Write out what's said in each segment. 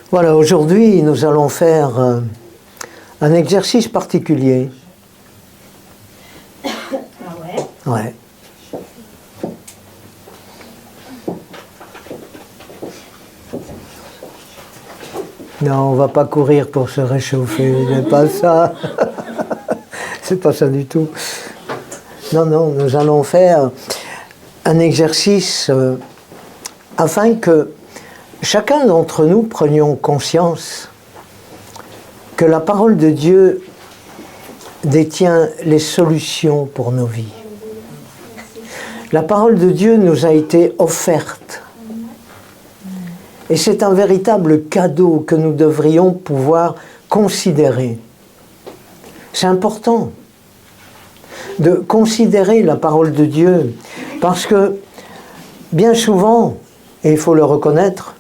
Voilà, aujourd'hui, nous allons faire un exercice particulier. Ah ouais? Ouais. Non, on va pas courir pour se réchauffer, c'est pas ça. C'est pas ça du tout. Non, non, nous allons faire un exercice afin que chacun d'entre nous prenions conscience que la parole de Dieu détient les solutions pour nos vies. La parole de Dieu nous a été offerte. Et c'est un véritable cadeau que nous devrions pouvoir considérer. C'est important de considérer la parole de Dieu parce que bien souvent, et il faut le reconnaître,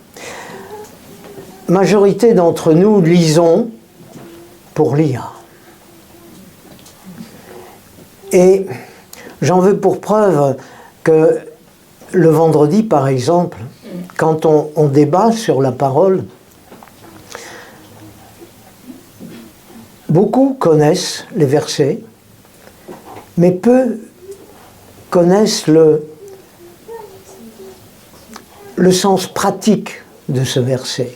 majorité d'entre nous lisons pour lire. Et j'en veux pour preuve que le vendredi, par exemple, quand on débat sur la parole, beaucoup connaissent les versets, mais peu connaissent le sens pratique de ce verset.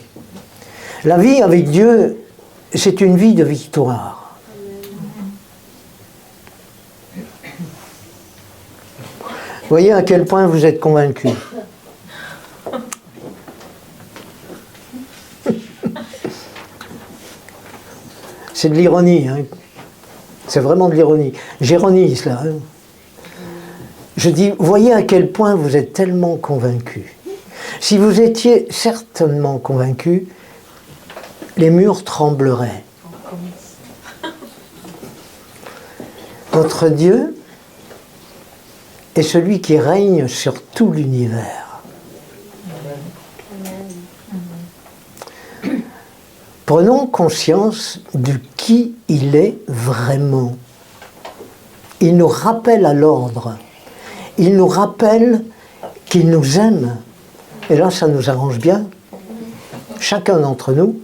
La vie avec Dieu, c'est une vie de victoire. Voyez à quel point vous êtes convaincus. C'est de l'ironie, hein. C'est vraiment de l'ironie. J'ironise là. Hein. Je dis, voyez à quel point vous êtes tellement convaincus. Si vous étiez certainement convaincus, les murs trembleraient. Notre Dieu est celui qui règne sur tout l'univers. Prenons conscience de qui il est vraiment. Il nous rappelle à l'ordre. Il nous rappelle qu'il nous aime. Et là, ça nous arrange bien. Chacun d'entre nous,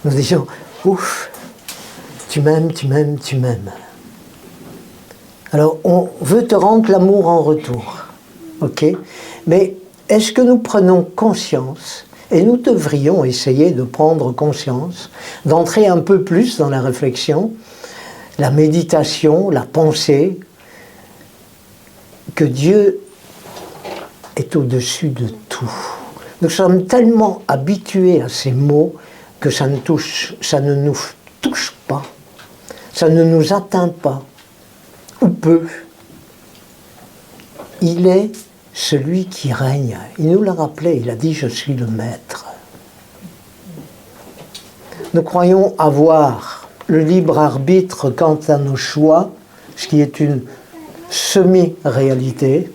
nous disons, ouf, tu m'aimes, tu m'aimes, tu m'aimes. Alors, on veut te rendre l'amour en retour. Ok ? Mais est-ce que nous prenons conscience, et nous devrions essayer de prendre conscience, d'entrer un peu plus dans la réflexion, la méditation, la pensée, que Dieu est au-dessus de tout. Nous sommes tellement habitués à ces mots que ça ne nous touche pas, ça ne nous atteint pas, ou peu. Il est celui qui règne. Il nous l'a rappelé, il a dit « Je suis le maître ». Nous croyons avoir le libre arbitre quant à nos choix, ce qui est une semi-réalité,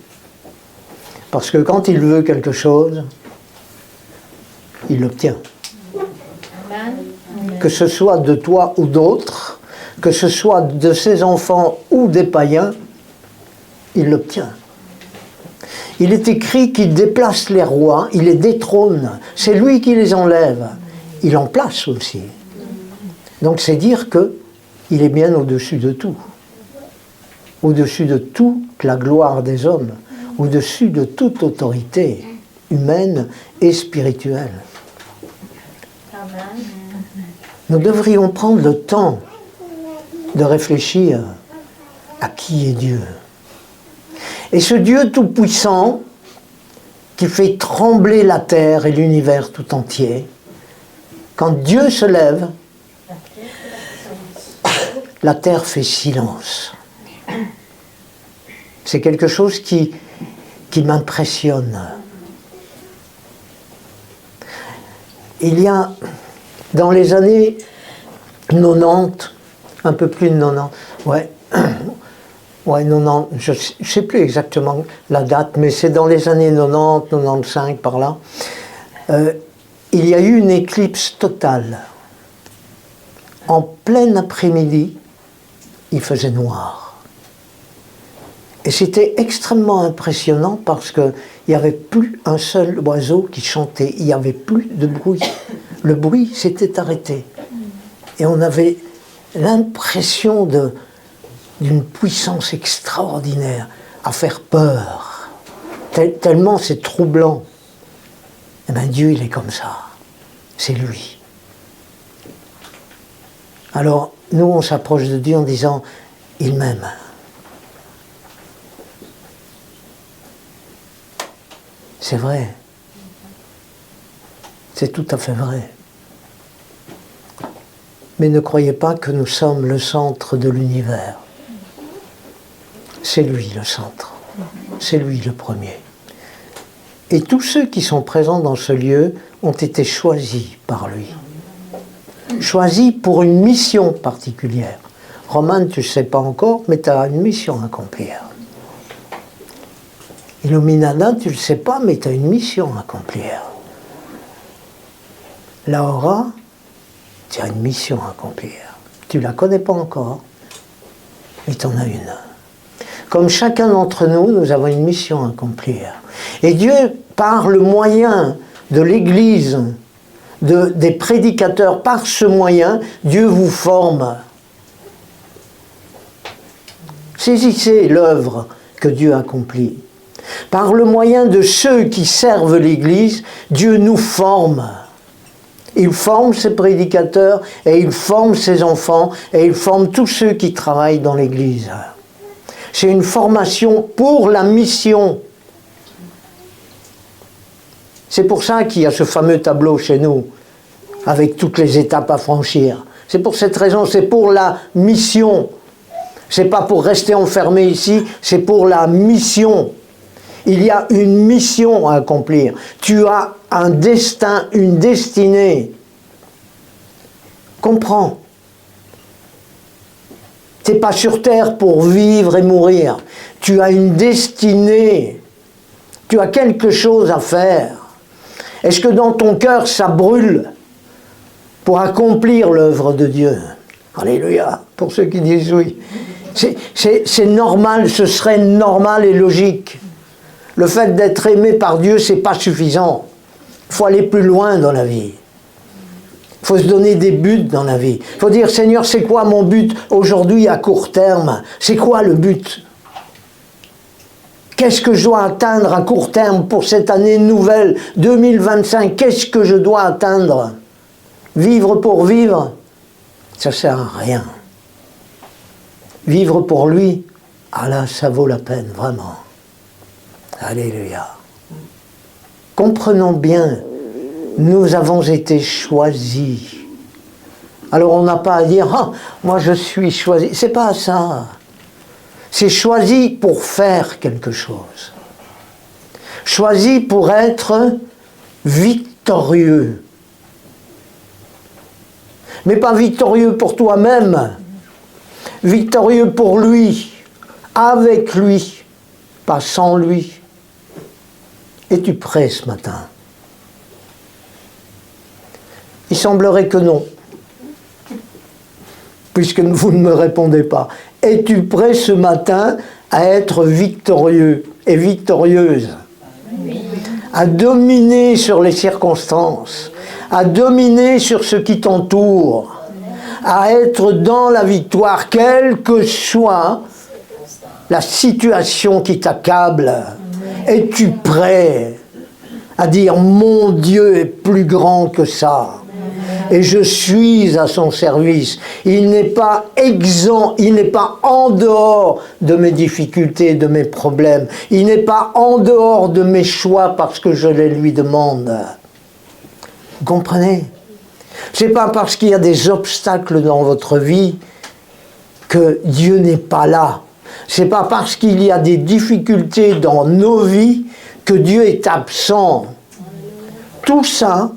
parce que quand il veut quelque chose, il l'obtient. Que ce soit de toi ou d'autres, que ce soit de ses enfants ou des païens, il l'obtient. Il est écrit qu'il déplace les rois, il les détrône, c'est lui qui les enlève, il en place aussi. Donc c'est dire qu'il est bien au-dessus de tout. Au-dessus de toute la gloire des hommes, au-dessus de toute autorité humaine et spirituelle. Nous devrions prendre le temps de réfléchir à qui est Dieu. Et ce Dieu tout-puissant qui fait trembler la terre et l'univers tout entier, quand Dieu se lève, la terre fait silence. C'est quelque chose qui m'impressionne. Il y a, dans les années 90, un peu plus de 90, ouais, 90, je ne sais plus exactement la date, mais c'est dans les années 90, 95, par là, il y a eu une éclipse totale. En plein après-midi, il faisait noir. Et c'était extrêmement impressionnant parce qu'il n'y avait plus un seul oiseau qui chantait, il n'y avait plus de bruit. Le bruit s'était arrêté. Et on avait l'impression d'une puissance extraordinaire à faire peur. Tellement c'est troublant. Eh bien Dieu, il est comme ça. C'est lui. Alors, nous, on s'approche de Dieu en disant, il m'aime. C'est vrai. C'est tout à fait vrai. Mais ne croyez pas que nous sommes le centre de l'univers. C'est lui le centre. C'est lui le premier. Et tous ceux qui sont présents dans ce lieu ont été choisis par lui. Choisis pour une mission particulière. Roman, tu ne sais pas encore, mais tu as une mission à accomplir. Illuminada, tu ne le sais pas, mais tu as une mission à accomplir. Laura, tu as une mission à accomplir. Tu ne la connais pas encore, mais tu en as une. Comme chacun d'entre nous, nous avons une mission à accomplir. Et Dieu, par le moyen de l'Église, des prédicateurs, par ce moyen, Dieu vous forme. Saisissez l'œuvre que Dieu accomplit. Par le moyen de ceux qui servent l'Église, Dieu nous forme. Il forme ses prédicateurs, et il forme ses enfants, et il forme tous ceux qui travaillent dans l'Église. C'est une formation pour la mission. C'est pour ça qu'il y a ce fameux tableau chez nous, avec toutes les étapes à franchir. C'est pour cette raison, c'est pour la mission. C'est pas pour rester enfermé ici, c'est pour la mission. Il y a une mission à accomplir. Tu as un destin, une destinée. Comprends. Tu n'es pas sur terre pour vivre et mourir. Tu as une destinée. Tu as quelque chose à faire. Est-ce que dans ton cœur, ça brûle pour accomplir l'œuvre de Dieu? Alléluia, pour ceux qui disent oui. C'est normal, ce serait normal et logique. Le fait d'être aimé par Dieu, ce n'est pas suffisant. Il faut aller plus loin dans la vie. Il faut se donner des buts dans la vie. Il faut dire, Seigneur, c'est quoi mon but aujourd'hui à court terme? C'est quoi le but? Qu'est-ce que je dois atteindre à court terme pour cette année nouvelle 2025? Qu'est-ce que je dois atteindre? Vivre pour vivre, ça ne sert à rien. Vivre pour lui, ah là, ça vaut la peine, vraiment. Alléluia. Comprenons bien, nous avons été choisis. Alors on n'a pas à dire, ah, moi je suis choisi. C'est pas ça. C'est choisi pour faire quelque chose. Choisi pour être victorieux. Mais pas victorieux pour toi-même. Victorieux pour lui, avec lui, pas sans lui. Es-tu prêt ce matin? Il semblerait que non, puisque vous ne me répondez pas. Es-tu prêt ce matin à être victorieux et victorieuse? À dominer sur les circonstances, à dominer sur ce qui t'entoure, à être dans la victoire, quelle que soit la situation qui t'accable. Es-tu prêt à dire, mon Dieu est plus grand que ça, et je suis à son service. Il n'est pas exempt, il n'est pas en dehors de mes difficultés, de mes problèmes. Il n'est pas en dehors de mes choix parce que je les lui demande. Vous comprenez? Ce n'est pas parce qu'il y a des obstacles dans votre vie que Dieu n'est pas là. Ce n'est pas parce qu'il y a des difficultés dans nos vies que Dieu est absent. Tout ça,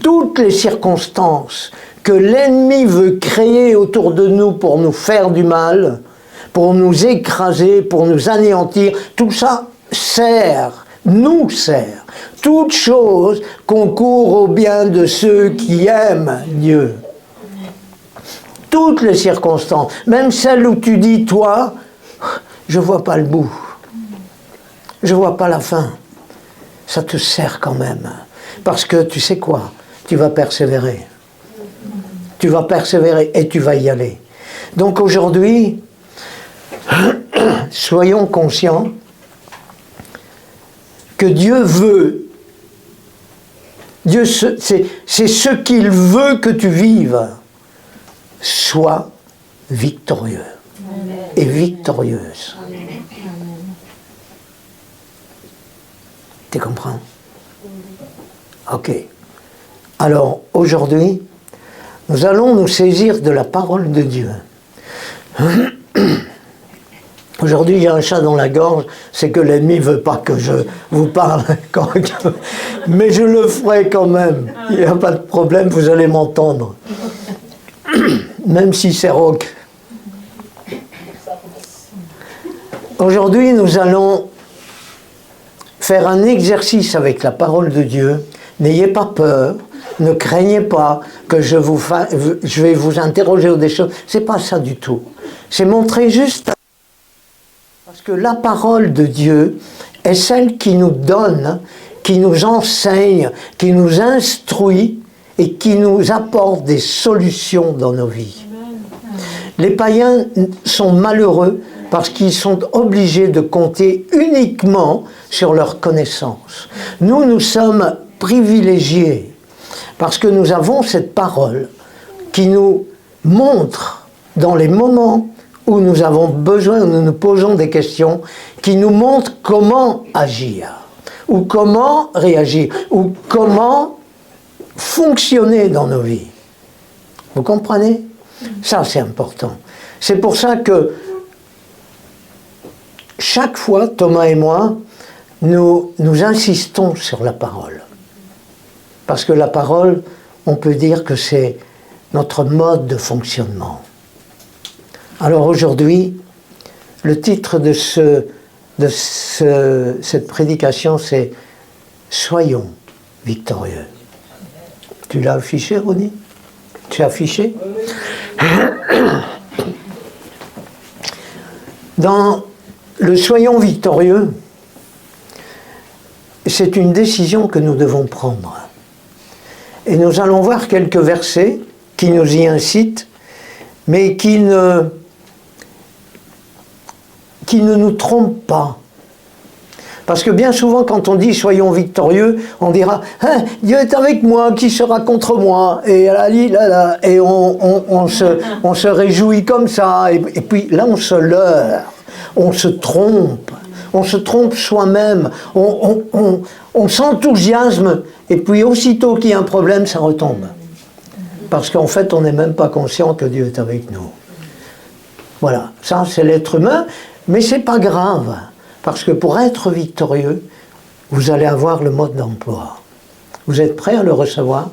toutes les circonstances que l'ennemi veut créer autour de nous pour nous faire du mal, pour nous écraser, pour nous anéantir, tout ça nous sert. Toute chose concourt au bien de ceux qui aiment Dieu. Toutes les circonstances, même celles où tu dis, toi, je ne vois pas le bout. Je ne vois pas la fin. Ça te sert quand même. Parce que tu sais quoi? Tu vas persévérer. Tu vas persévérer et tu vas y aller. Donc aujourd'hui, soyons conscients que Dieu veut. Dieu, c'est ce qu'il veut que tu vives. Sois victorieux et victorieuse. Tu comprends? Ok. Alors, aujourd'hui, nous allons nous saisir de la parole de Dieu. Aujourd'hui, il y a un chat dans la gorge, c'est que l'ennemi ne veut pas que je vous parle, mais je le ferai quand même. Il n'y a pas de problème, vous allez m'entendre. Même si c'est rauque. Aujourd'hui, nous allons faire un exercice avec la parole de Dieu. N'ayez pas peur, ne craignez pas que je vais vous interroger sur des choses. C'est pas ça du tout. C'est montrer juste parce que la parole de Dieu est celle qui nous donne, qui nous enseigne, qui nous instruit et qui nous apporte des solutions dans nos vies. Les païens sont malheureux parce qu'ils sont obligés de compter uniquement sur leur connaissance. Nous, nous sommes privilégiés parce que nous avons cette parole qui nous montre dans les moments où nous avons besoin, où nous nous posons des questions, qui nous montre comment agir, ou comment réagir, ou comment fonctionner dans nos vies. Vous comprenez? Ça, c'est important. C'est pour ça que chaque fois, Thomas et moi, nous insistons sur la parole. Parce que la parole, on peut dire que c'est notre mode de fonctionnement. Alors aujourd'hui, le titre de cette prédication, c'est « Soyons victorieux ». Tu l'as affiché, Ronnie? Tu as affiché? Dans le « Soyons victorieux », c'est une décision que nous devons prendre. Et nous allons voir quelques versets qui nous y incitent, mais qui ne nous trompent pas. Parce que bien souvent, quand on dit « soyons victorieux », on dira hein, « Dieu est avec moi, qui sera contre moi ?» Et on se réjouit comme ça. Et puis là, on se leurre, on se trompe soi-même, on s'enthousiasme, et puis aussitôt qu'il y a un problème, ça retombe. Parce qu'en fait, on n'est même pas conscient que Dieu est avec nous. Voilà, ça c'est l'être humain, mais c'est pas grave, parce que pour être victorieux, vous allez avoir le mode d'emploi. Vous êtes prêts à le recevoir?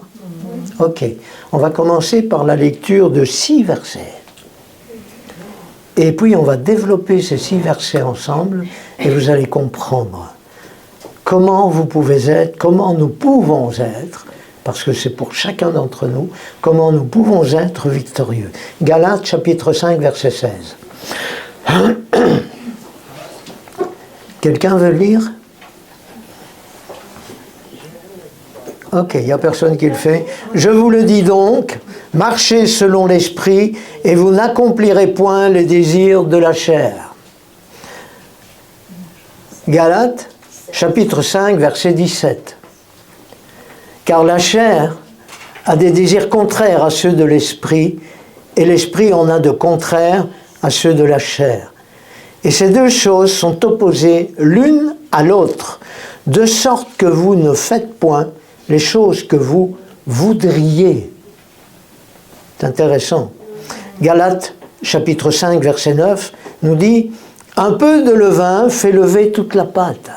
Ok, on va commencer par la lecture de 6 versets. Et puis on va développer ces 6 versets ensemble, et vous allez comprendre comment vous pouvez être, comment nous pouvons être, parce que c'est pour chacun d'entre nous, comment nous pouvons être victorieux. Galates chapitre 5, verset 16. Quelqu'un veut lire? Ok, il n'y a personne qui le fait. Je vous le dis donc, marchez selon l'esprit et vous n'accomplirez point les désirs de la chair. Galates, chapitre 5, verset 17. Car la chair a des désirs contraires à ceux de l'esprit, et l'esprit en a de contraires à ceux de la chair. Et ces deux choses sont opposées l'une à l'autre, de sorte que vous ne faites point les choses que vous voudriez. C'est intéressant. Galates, chapitre 5, verset 9, nous dit « Un peu de levain fait lever toute la pâte ».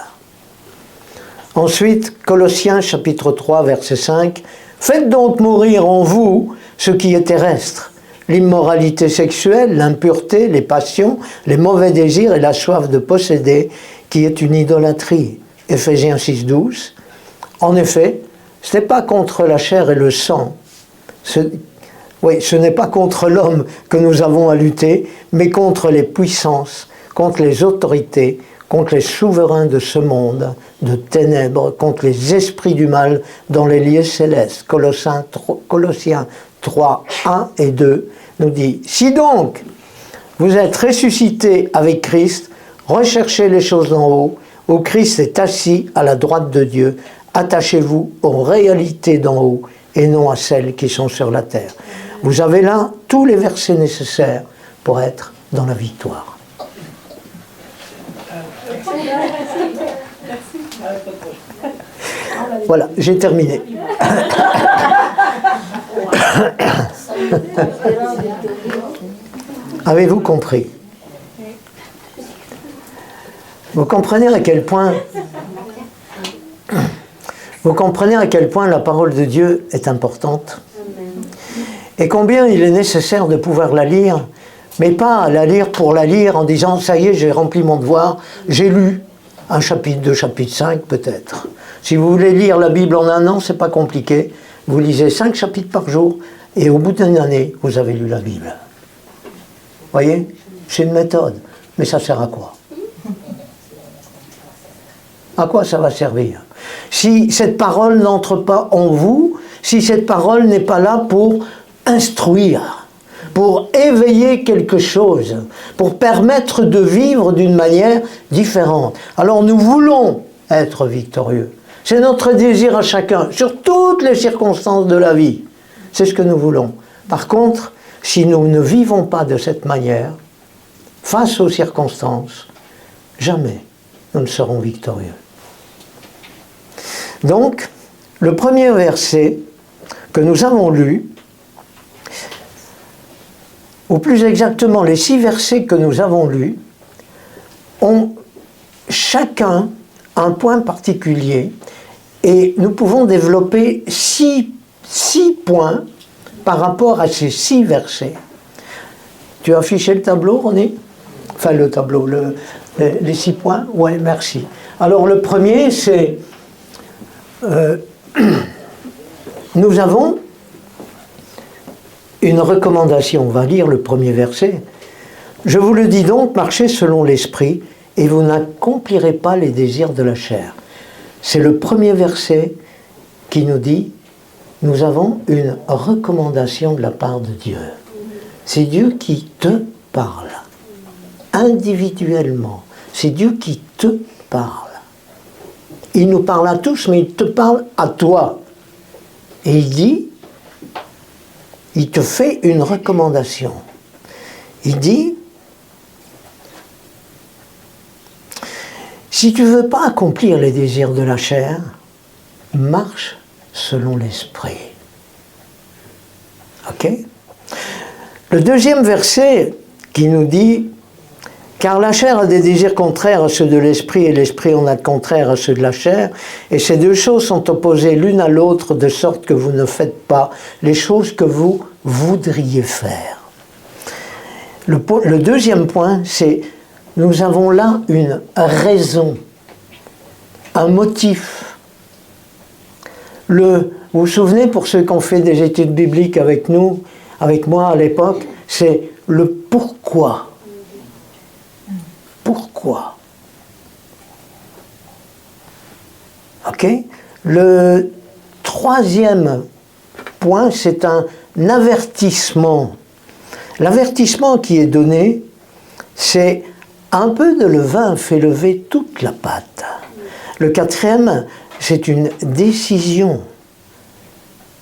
Ensuite, Colossiens, chapitre 3, verset 5, « Faites donc mourir en vous ce qui est terrestre, l'immoralité sexuelle, l'impureté, les passions, les mauvais désirs et la soif de posséder, qui est une idolâtrie. » Éphésiens 6, 12. En effet, ce n'est pas contre la chair et le sang. Ce n'est pas contre l'homme que nous avons à lutter, mais contre les puissances, contre les autorités, contre les souverains de ce monde, de ténèbres, contre les esprits du mal dans les lieux célestes. Colossiens 3, 1 et 2 nous dit « Si donc vous êtes ressuscités avec Christ, recherchez les choses d'en haut, où Christ est assis à la droite de Dieu. Attachez-vous aux réalités d'en haut et non à celles qui sont sur la terre. » Vous avez là tous les versets nécessaires pour être dans la victoire. Voilà, j'ai terminé. Avez-vous compris? Vous comprenez à quel point la parole de Dieu est importante et combien il est nécessaire de pouvoir la lire, mais pas la lire pour la lire en disant « ça y est, j'ai rempli mon devoir, j'ai lu un chapitre, 2 chapitres, 5 peut-être ». Si vous voulez lire la Bible en un an, c'est pas compliqué. Vous lisez 5 chapitres par jour et au bout d'une année, vous avez lu la Bible. Voyez? C'est une méthode. Mais ça sert à quoi? À quoi ça va servir? Si cette parole n'entre pas en vous, si cette parole n'est pas là pour instruire, pour éveiller quelque chose, pour permettre de vivre d'une manière différente. Alors nous voulons être victorieux. C'est notre désir à chacun, sur toutes les circonstances de la vie. C'est ce que nous voulons. Par contre, si nous ne vivons pas de cette manière, face aux circonstances, jamais nous ne serons victorieux. Donc, le premier verset que nous avons lu, ou plus exactement les 6 versets que nous avons lus, ont chacun un point particulier et nous pouvons développer 6 points par rapport à ces 6 versets. Tu as affiché le tableau, René? Enfin, le tableau, les 6 points? Oui, merci. Alors, le premier, c'est... nous avons une recommandation. On va lire le premier verset. « Je vous le dis donc, marchez selon l'esprit, et vous n'accomplirez pas les désirs de la chair. » C'est le premier verset qui nous dit « Nous avons une recommandation de la part de Dieu. » C'est Dieu qui te parle, individuellement. C'est Dieu qui te parle. Il nous parle à tous, mais il te parle à toi. Et il dit, il te fait une recommandation. Il dit, si tu ne veux pas accomplir les désirs de la chair, marche selon l'esprit. Ok? Le deuxième verset qui nous dit, car la chair a des désirs contraires à ceux de l'esprit et l'esprit en a de contraires à ceux de la chair. Et ces deux choses sont opposées l'une à l'autre de sorte que vous ne faites pas les choses que vous voudriez faire. Le deuxième point, c'est nous avons là une raison, un motif. Vous vous souvenez, pour ceux qui ont fait des études bibliques avec nous, avec moi à l'époque, c'est le pourquoi. Pourquoi? Ok? Le troisième point, c'est un avertissement. L'avertissement qui est donné, c'est un peu de levain fait lever toute la pâte. Le quatrième, c'est une décision.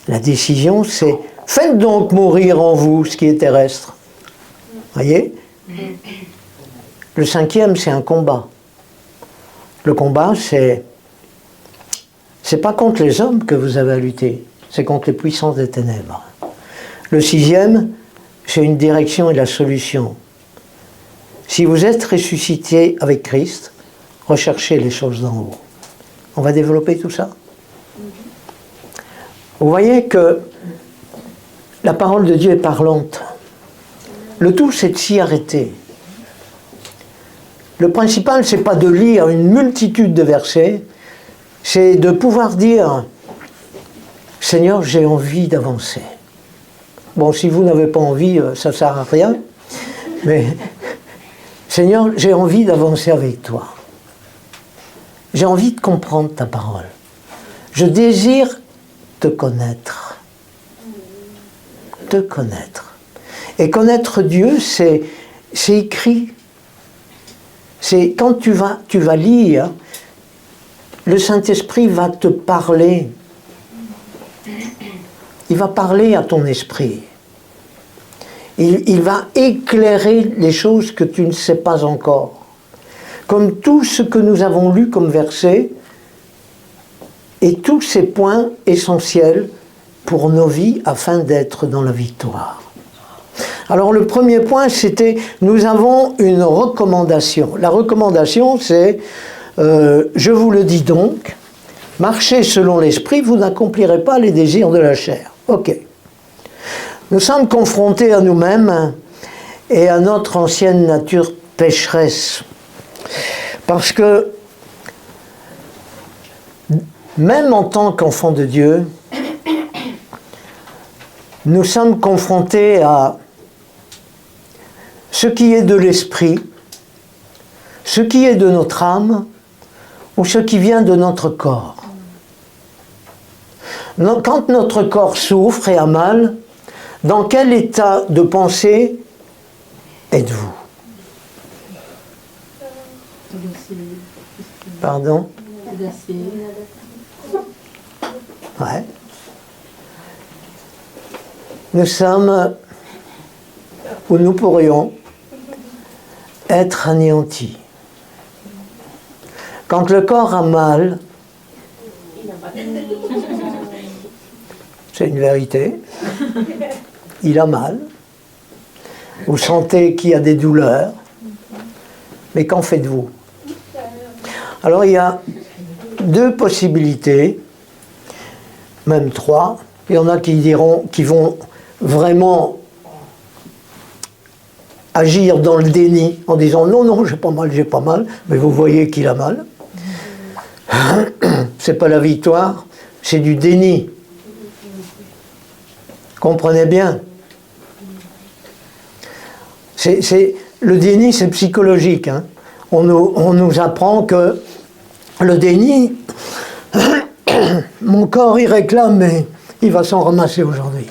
La décision, c'est faites donc mourir en vous ce qui est terrestre. Voyez? Le cinquième, c'est un combat. Le combat, c'est pas contre les hommes que vous avez à lutter, c'est contre les puissances des ténèbres. Le sixième, c'est une direction et la solution. Si vous êtes ressuscité avec Christ, recherchez les choses d'en haut. On va développer tout ça. Vous voyez que la parole de Dieu est parlante. Le tout, c'est de s'y arrêter. Le principal, c'est pas de lire une multitude de versets, c'est de pouvoir dire « Seigneur, j'ai envie d'avancer ». Bon, si vous n'avez pas envie, ça ne sert à rien, mais Seigneur, j'ai envie d'avancer avec toi. J'ai envie de comprendre ta parole. Je désire te connaître. Te connaître. Et connaître Dieu, c'est écrit. C'est quand tu vas lire, le Saint-Esprit va te parler. Il va parler à ton esprit. Il va éclairer les choses que tu ne sais pas encore. Comme tout ce que nous avons lu comme verset, et tous ces points essentiels pour nos vies afin d'être dans la victoire. Alors le premier point, c'était, nous avons une recommandation. La recommandation, c'est, je vous le dis donc, marchez selon l'esprit, vous n'accomplirez pas les désirs de la chair. Ok. Nous sommes confrontés à nous-mêmes et à notre ancienne nature pécheresse. Parce que, même en tant qu'enfants de Dieu, nous sommes confrontés à ce qui est de l'esprit, ce qui est de notre âme, ou ce qui vient de notre corps. Quand notre corps souffre et a mal, dans quel état de pensée êtes-vous? Pardon? Ouais. Nous sommes où nous pourrions être anéantis. Quand le corps a mal, c'est une vérité, il a mal, vous sentez qu'il y a des douleurs, mais qu'en faites-vous? Alors il y a deux possibilités, même trois. Il y en a qui diront, qui vont vraiment agir dans le déni en disant non, non, j'ai pas mal, mais vous voyez qu'il a mal. C'est pas la victoire, c'est du déni. Comprenez bien. Le déni, c'est psychologique. Hein. On nous apprend que le déni, mon corps il réclame, mais il va s'en ramasser aujourd'hui.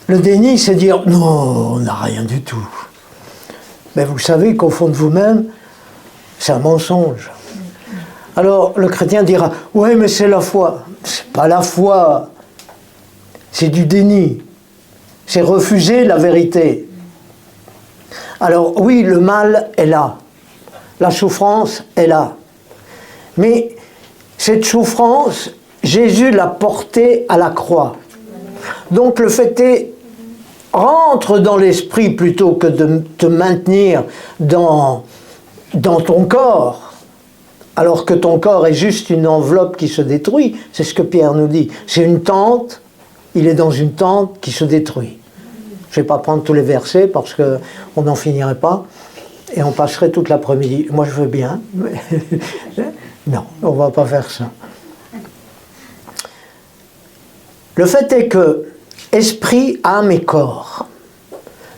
Le déni, c'est dire non, on n'a rien du tout. Mais vous savez qu'au fond de vous-même, c'est un mensonge. Alors le chrétien dira ouais, mais c'est la foi. C'est pas la foi, c'est du déni. C'est refuser la vérité. Alors oui, le mal est là. La souffrance est là. Mais cette souffrance, Jésus l'a portée à la croix. Donc le fait est, rentre dans l'esprit plutôt que de te maintenir dans ton corps, alors que ton corps est juste une enveloppe qui se détruit. C'est ce que Pierre nous dit. C'est une tente, il est dans une tente qui se détruit. Je ne vais pas prendre tous les versets parce qu'on n'en finirait pas et on passerait toute l'après-midi. Moi je veux bien, mais non, on ne va pas faire ça. Le fait est que esprit, âme et corps,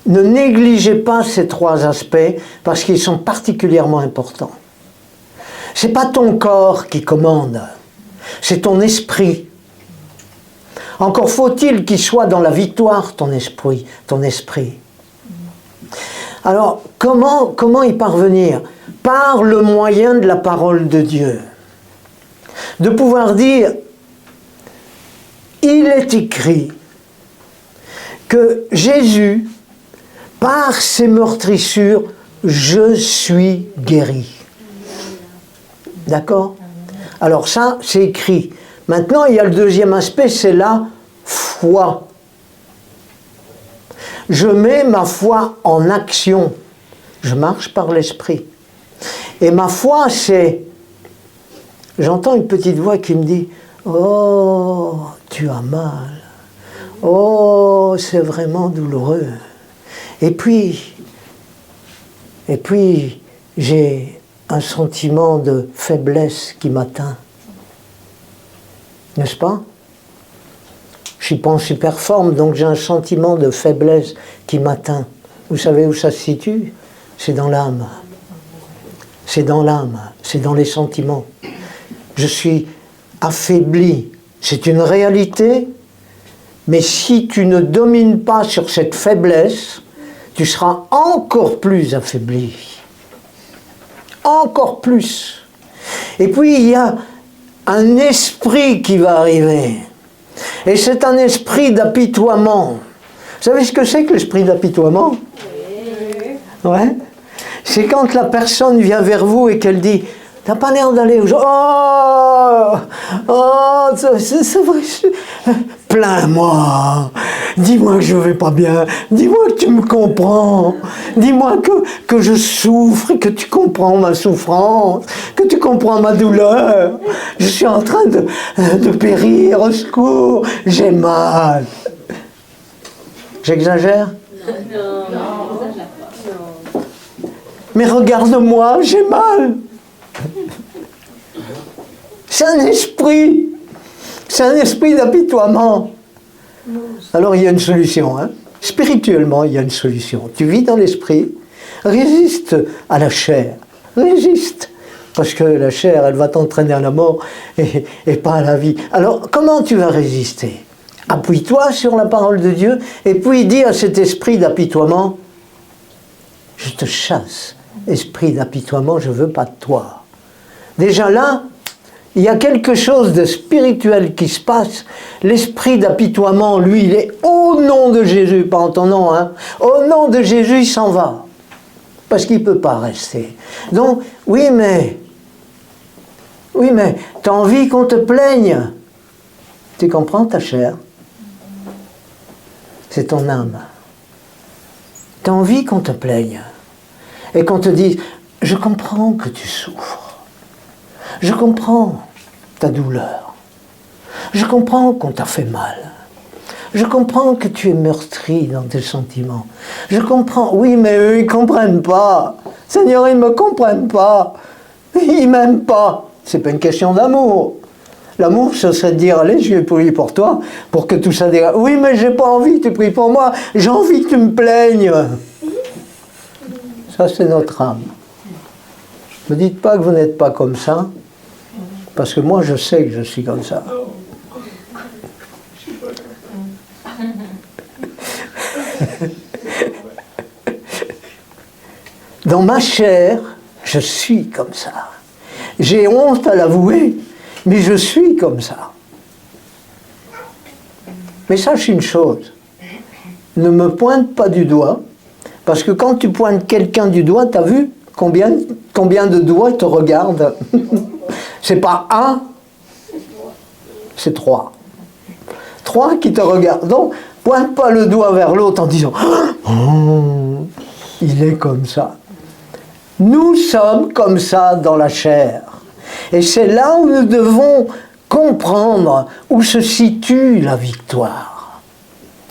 ne négligez pas ces trois aspects parce qu'ils sont particulièrement importants. Ce n'est pas ton corps qui commande, c'est ton esprit. Encore faut-il qu'il soit dans la victoire, ton esprit. Alors, comment y parvenir? Par le moyen de la parole de Dieu. De pouvoir dire, il est écrit que Jésus, par ses meurtrissures, je suis guéri. D'accord? Alors ça, c'est écrit. Maintenant, il y a le deuxième aspect, c'est la foi. Je mets ma foi en action. Je marche par l'esprit. Et ma foi, c'est... J'entends une petite voix qui me dit « Oh, tu as mal. Oh, c'est vraiment douloureux. » Et puis j'ai un sentiment de faiblesse qui m'atteint. N'est-ce pas? Je ne suis pas en super forme, donc j'ai un sentiment de faiblesse qui m'atteint. Vous savez où ça se situe? C'est dans l'âme. C'est dans l'âme, c'est dans les sentiments. Je suis affaibli. C'est une réalité, mais si tu ne domines pas sur cette faiblesse, tu seras encore plus affaibli. Encore plus. Et puis il y a un esprit qui va arriver. Et c'est un esprit d'apitoiement. Vous savez ce que c'est que l'esprit d'apitoiement? Ouais. C'est quand la personne vient vers vous et qu'elle dit « T'as pas l'air d'aller... » Oh, c'est vrai, plains-moi, dis-moi que je vais pas bien, dis-moi que tu me comprends, dis-moi que je souffre et que tu comprends ma souffrance, que tu comprends ma douleur. Je suis en train de périr, au secours, j'ai mal. » J'exagère? Non. Mais regarde-moi, j'ai mal. C'est un esprit. C'est un esprit d'apitoiement. Alors il y a une solution. Hein. Spirituellement, il y a une solution. Tu vis dans l'esprit, résiste à la chair. Résiste. Parce que la chair, elle va t'entraîner à la mort et pas à la vie. Alors, comment tu vas résister? Appuie-toi sur la parole de Dieu et puis dis à cet esprit d'apitoiement, je te chasse. Esprit d'apitoiement, je ne veux pas de toi. Déjà là, il y a quelque chose de spirituel qui se passe. L'esprit d'apitoiement, lui, il est au nom de Jésus, pas en ton nom, hein. Au nom de Jésus, il s'en va. Parce qu'il ne peut pas rester. Donc, oui, mais tu as envie qu'on te plaigne. Tu comprends ta chair? C'est ton âme. Tu as envie qu'on te plaigne. Et qu'on te dise, je comprends que tu souffres. Je comprends ta douleur. Je comprends qu'on t'a fait mal. Je comprends que tu es meurtri dans tes sentiments. Je comprends. Oui, mais eux, ils ne comprennent pas. Seigneur, ils ne me comprennent pas. Ils ne m'aiment pas. Ce n'est pas une question d'amour. L'amour, ce serait de dire, allez, je vais prier pour toi, pour que tout ça dégage. Oui, mais j'ai pas envie que tu pries pour moi. J'ai envie que tu me plaignes. Ça, c'est notre âme. Ne me dites pas que vous n'êtes pas comme ça, parce que moi, je sais que je suis comme ça. Dans ma chair, je suis comme ça. J'ai honte à l'avouer, mais je suis comme ça. Mais sache une chose, ne me pointe pas du doigt, parce que quand tu pointes quelqu'un du doigt, tu as vu combien de doigts te regardent? C'est pas un, c'est trois. Trois qui te regardent. Donc, pointe pas le doigt vers l'autre en disant « Oh, il est comme ça ». Nous sommes comme ça dans la chair. Et c'est là où nous devons comprendre où se situe la victoire.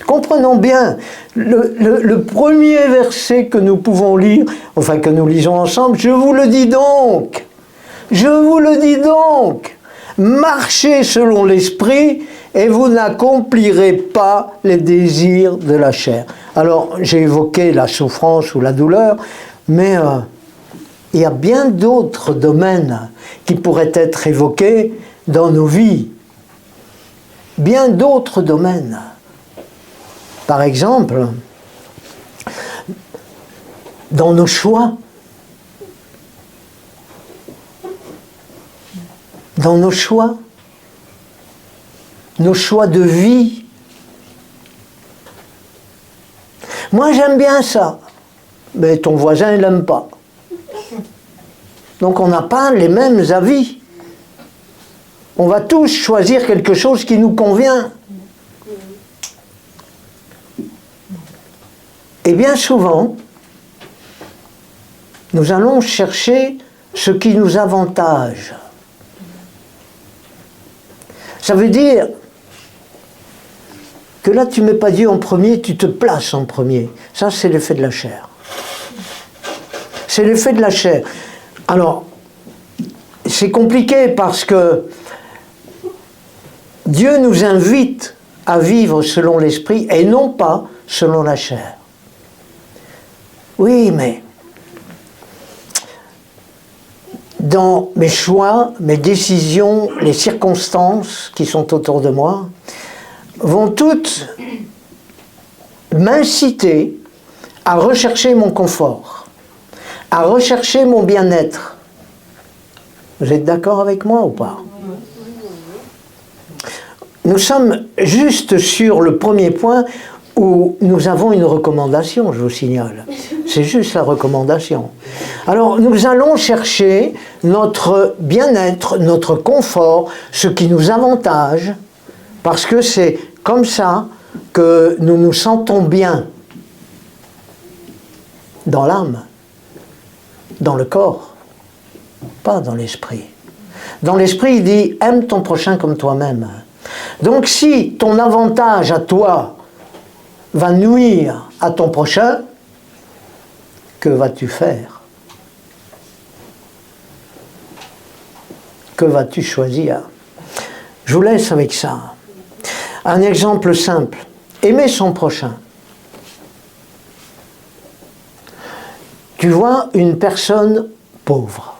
Comprenons bien, le premier verset que nous pouvons lire, enfin que nous lisons ensemble, je vous le dis donc, marchez selon l'esprit et vous n'accomplirez pas les désirs de la chair. Alors, j'ai évoqué la souffrance ou la douleur, mais il y a bien d'autres domaines qui pourraient être évoqués dans nos vies. Bien d'autres domaines. Par exemple, dans nos choix. Dans nos choix de vie. Moi, j'aime bien ça, mais ton voisin, il n'aime pas. Donc, on n'a pas les mêmes avis. On va tous choisir quelque chose qui nous convient. Et bien souvent, nous allons chercher ce qui nous avantage. Ça veut dire que là, tu ne mets pas Dieu en premier, tu te places en premier. Ça, c'est l'effet de la chair. C'est l'effet de la chair. Alors, c'est compliqué parce que Dieu nous invite à vivre selon l'esprit et non pas selon la chair. Oui, mais dans mes choix, mes décisions, les circonstances qui sont autour de moi vont toutes m'inciter à rechercher mon confort, à rechercher mon bien-être. Vous êtes d'accord avec moi ou pas? Nous sommes juste sur le premier point où nous avons une recommandation, je vous signale. C'est juste la recommandation. Alors, nous allons chercher notre bien-être, notre confort, ce qui nous avantage, parce que c'est comme ça que nous nous sentons bien dans l'âme, dans le corps, pas dans l'esprit. Dans l'esprit, il dit « aime ton prochain comme toi-même ». Donc si ton avantage à toi va nuire à ton prochain, que vas-tu faire? Que vas-tu choisir? Je vous laisse avec ça. Un exemple simple. Aimer son prochain. Tu vois une personne pauvre.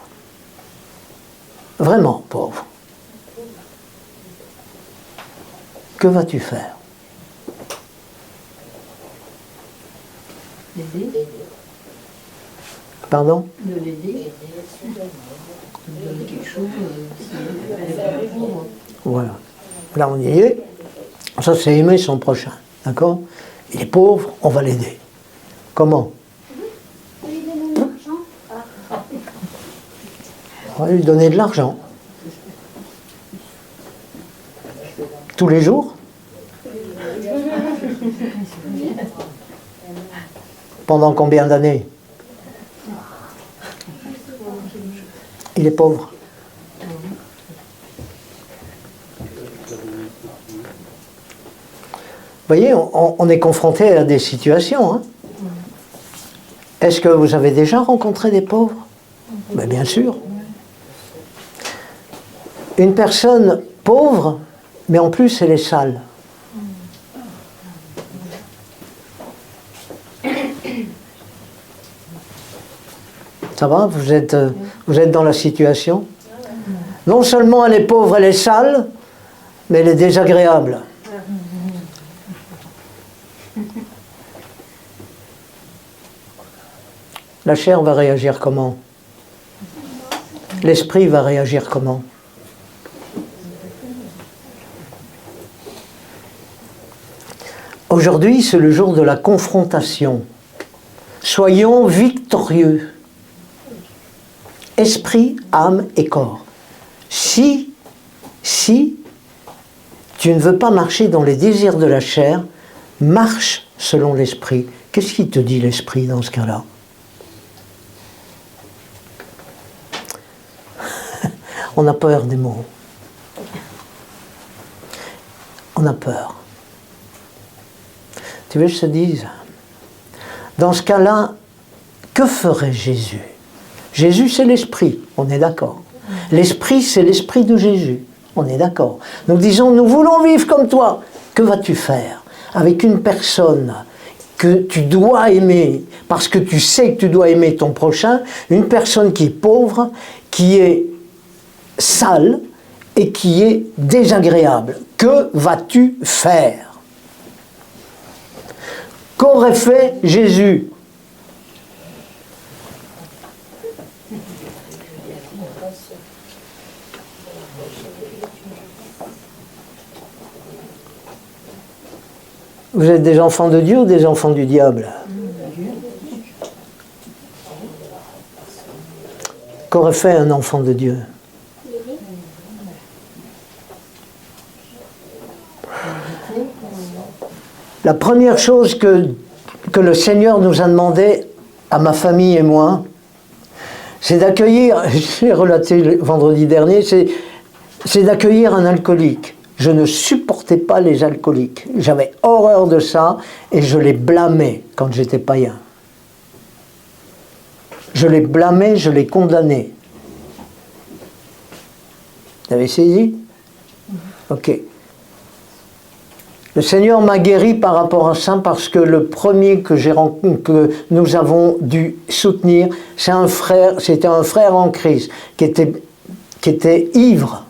Vraiment pauvre. Que vas-tu faire? L'aider. Pardon? De l'aider. De donner quelque chose si elle est pas pauvre. Voilà. Là, on y est. Ça, c'est aimer son prochain. D'accord? Il est pauvre, on va l'aider. Comment? On va lui donner de l'argent. Tous les jours? Pendant combien d'années? Il est pauvre. Vous voyez, on est confronté à des situations. Hein. Est-ce que vous avez déjà rencontré des pauvres? Ben, bien sûr. Une personne pauvre, mais en plus elle est sale. Ça va? Vous êtes dans la situation? Non seulement elle est pauvre, elle est sale, mais elle est désagréable. La chair va réagir comment? L'esprit va réagir comment? Aujourd'hui, c'est le jour de la confrontation. Soyons victorieux. Esprit, âme et corps. Si tu ne veux pas marcher dans les désirs de la chair, marche selon l'esprit. Qu'est-ce qui te dit l'esprit dans ce cas-là? On a peur des mots. On a peur. Tu veux que je te dise? Dans ce cas-là, que ferait Jésus? Jésus, c'est l'esprit, on est d'accord. L'esprit, c'est l'esprit de Jésus, on est d'accord. Nous disons, nous voulons vivre comme toi. Que vas-tu faire avec une personne que tu dois aimer, parce que tu sais que tu dois aimer ton prochain, une personne qui est pauvre, qui est sale et qui est désagréable? Que vas-tu faire? Qu'aurait fait Jésus? Vous êtes des enfants de Dieu ou des enfants du diable? Qu'aurait fait un enfant de Dieu? La première chose que le Seigneur nous a demandé à ma famille et moi, c'est d'accueillir, j'ai relaté vendredi dernier, c'est d'accueillir un alcoolique. Je ne supportais pas les alcooliques. J'avais horreur de ça et je les blâmais quand j'étais païen. Je les blâmais, je les condamnais. Vous avez saisi? Ok. Le Seigneur m'a guéri par rapport à ça parce que le premier que nous avons dû soutenir, c'était un frère en Christ qui était ivre.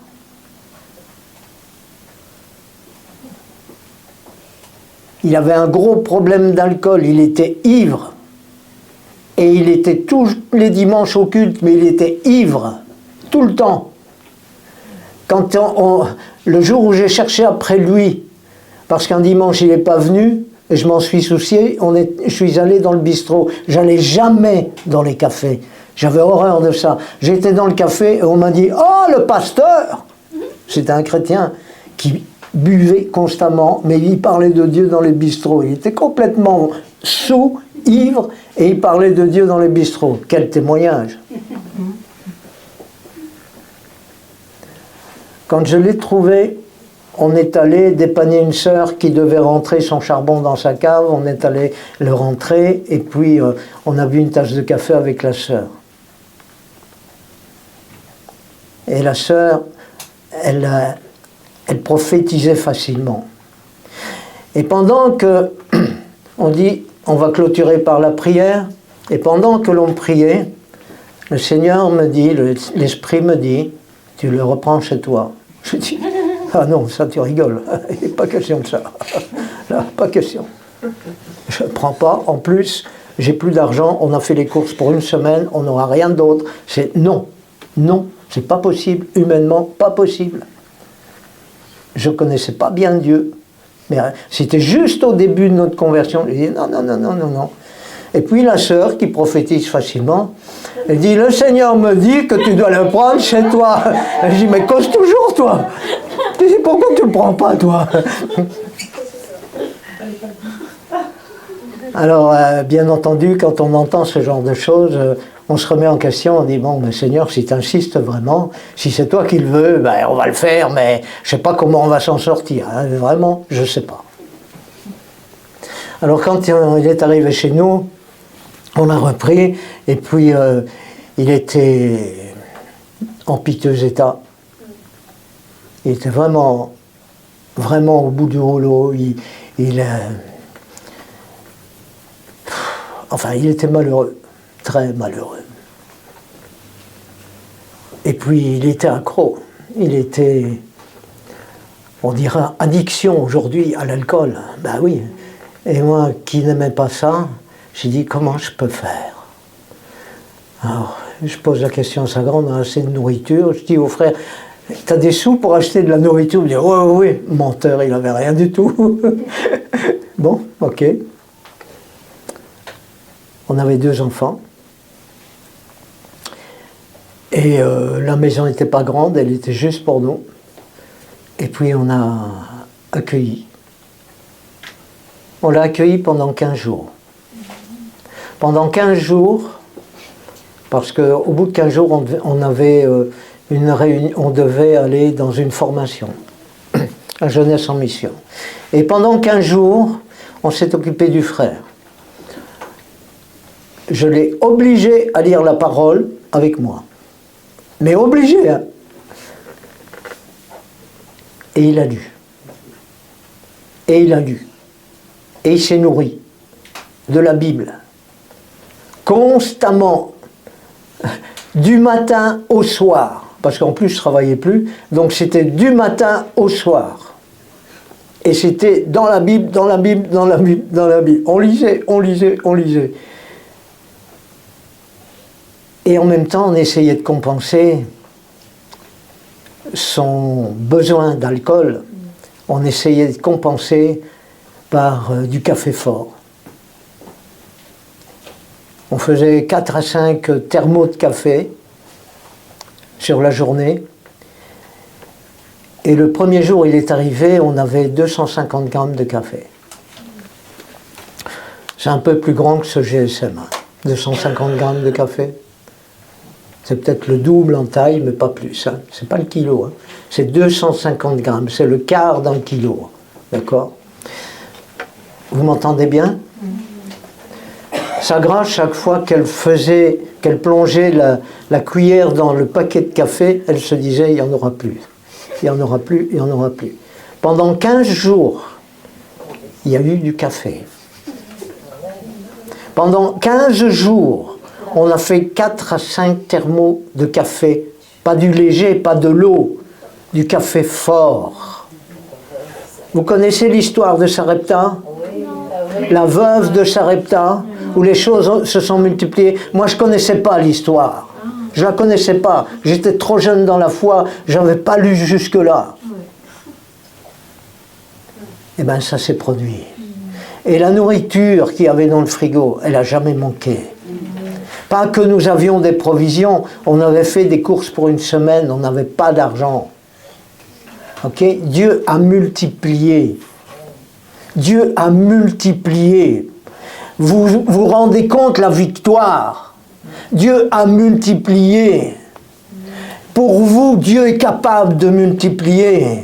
Il avait un gros problème d'alcool, il était ivre. Et il était tous les dimanches au culte, mais il était ivre, tout le temps. Quand le jour où j'ai cherché après lui, parce qu'un dimanche il n'est pas venu, et je m'en suis soucié, je suis allé dans le bistrot. J'allais jamais dans les cafés. J'avais horreur de ça. J'étais dans le café et on m'a dit « Oh, le pasteur !» C'était un chrétien qui buvait constamment, mais il parlait de Dieu dans les bistrots. Il était complètement saoul, ivre, et il parlait de Dieu dans les bistrots. Quel témoignage! Quand je l'ai trouvé, on est allé dépanner une sœur qui devait rentrer son charbon dans sa cave, on est allé le rentrer, et puis on a bu une tasse de café avec la sœur. Et la sœur, elle prophétisait facilement. Et pendant que, on dit, on va clôturer par la prière, et pendant que l'on priait, le Seigneur me dit, l'Esprit me dit, tu le reprends chez toi. Je dis, ah non, ça tu rigoles, il n'est pas question de ça. Là, pas question. Je ne prends pas, en plus, j'ai plus d'argent, on a fait les courses pour une semaine, on n'aura rien d'autre. C'est non, non, c'est pas possible, humainement, pas possible. Je ne connaissais pas bien Dieu, mais c'était juste au début de notre conversion. Je dis non, non, non, non, non, non. Et puis la sœur qui prophétise facilement, elle dit, le Seigneur me dit que tu dois le prendre chez toi. Je dis, mais cause toujours toi. Je dis, pourquoi tu ne le prends pas toi? Alors, bien entendu, quand on entend ce genre de choses, on se remet en question, on dit, bon, mais Seigneur, si tu insistes vraiment, si c'est toi qui le veux, ben, on va le faire, mais je ne sais pas comment on va s'en sortir. Hein, vraiment, je ne sais pas. Alors, quand il est arrivé chez nous, on l'a repris, et puis il était en piteux état. Il était vraiment, vraiment au bout du rouleau. Enfin, il était malheureux, très malheureux. Et puis, il était accro. Il était, on dira, addiction aujourd'hui à l'alcool. Ben oui. Et moi, qui n'aimais pas ça, j'ai dit, comment je peux faire? Alors, je pose la question à sa grande, on a assez de nourriture. Je dis au frère, t'as des sous pour acheter de la nourriture? Il me dit, oui, oui, menteur, il n'avait rien du tout. Bon, ok. On avait 2 enfants. Et la maison n'était pas grande, elle était juste pour nous. Et puis on a accueilli. On l'a accueilli pendant 15 jours. Pendant 15 jours, parce qu'au bout de 15 jours, on avait une réunion, on devait aller dans une formation, à Jeunesse en Mission. Et pendant 15 jours, on s'est occupé du frère. Je l'ai obligé à lire la parole avec moi. Mais obligé, hein. Et il a lu. Et il a lu. Et il s'est nourri de la Bible. Constamment, du matin au soir, parce qu'en plus je ne travaillais plus, donc c'était du matin au soir. Et c'était dans la Bible, dans la Bible, dans la Bible, dans la Bible. On lisait, on lisait, on lisait. Et en même temps, on essayait de compenser son besoin d'alcool. On essayait de compenser par du café fort. On faisait 4 à 5 thermos de café sur la journée. Et le premier jour, il est arrivé, on avait 250 grammes de café. C'est un peu plus grand que ce GSM, hein. 250 grammes de café. C'est peut-être le double en taille, mais pas plus. Hein. C'est pas le kilo. Hein. C'est 250 grammes. C'est le quart d'un kilo. D'accord? Vous m'entendez bien? Sa grâce, chaque fois qu'elle plongeait la cuillère dans le paquet de café, elle se disait, il n'y en aura plus. Il n'y en aura plus, il n'y en aura plus. Pendant 15 jours, il y a eu du café. Pendant 15 jours, on a fait 4 à 5 thermos de café. Pas du léger, pas de l'eau, du café fort. Vous connaissez l'histoire de Sarepta? La veuve de Sarepta, où les choses se sont multipliées. Moi, je ne connaissais pas l'histoire. Je ne la connaissais pas. J'étais trop jeune dans la foi, je n'avais pas lu jusque-là. Eh bien, ça s'est produit. Et la nourriture qu'il y avait dans le frigo, elle n'a jamais manqué. Pas que nous avions des provisions, on avait fait des courses pour une semaine, on n'avait pas d'argent. Ok? Dieu a multiplié. Dieu a multiplié. Vous vous rendez compte la victoire? Dieu a multiplié. Pour vous, Dieu est capable de multiplier.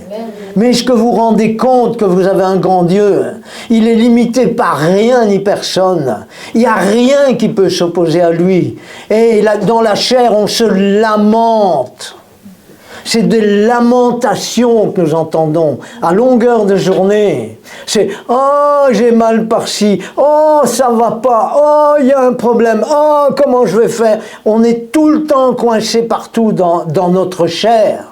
Mais est-ce que vous vous rendez compte que vous avez un grand Dieu? Il est limité par rien ni personne. Il n'y a rien qui peut s'opposer à lui. Et là, dans la chair, on se lamente. C'est des lamentations que nous entendons à longueur de journée. C'est « Oh, j'ai mal par-ci. Oh, ça va pas. Oh, il y a un problème. Oh, comment je vais faire ?» On est tout le temps coincé partout dans notre chair.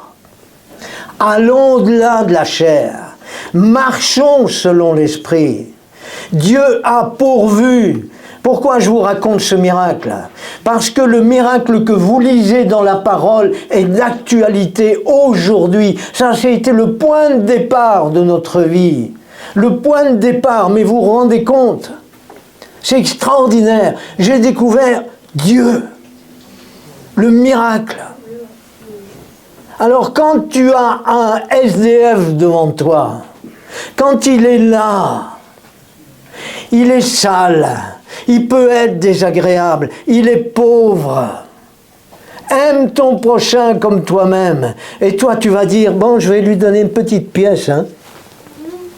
Allons au-delà de la chair. Marchons selon l'esprit. Dieu a pourvu. Pourquoi je vous raconte ce miracle? Parce que le miracle que vous lisez dans la parole est d'actualité aujourd'hui. Ça, c'était le point de départ de notre vie. Le point de départ, mais vous vous rendez compte? C'est extraordinaire. J'ai découvert Dieu. Le miracle. Alors quand tu as un SDF devant toi, quand il est là, il est sale, il peut être désagréable, il est pauvre. Aime ton prochain comme toi-même. Et toi, tu vas dire, bon, je vais lui donner une petite pièce. Hein.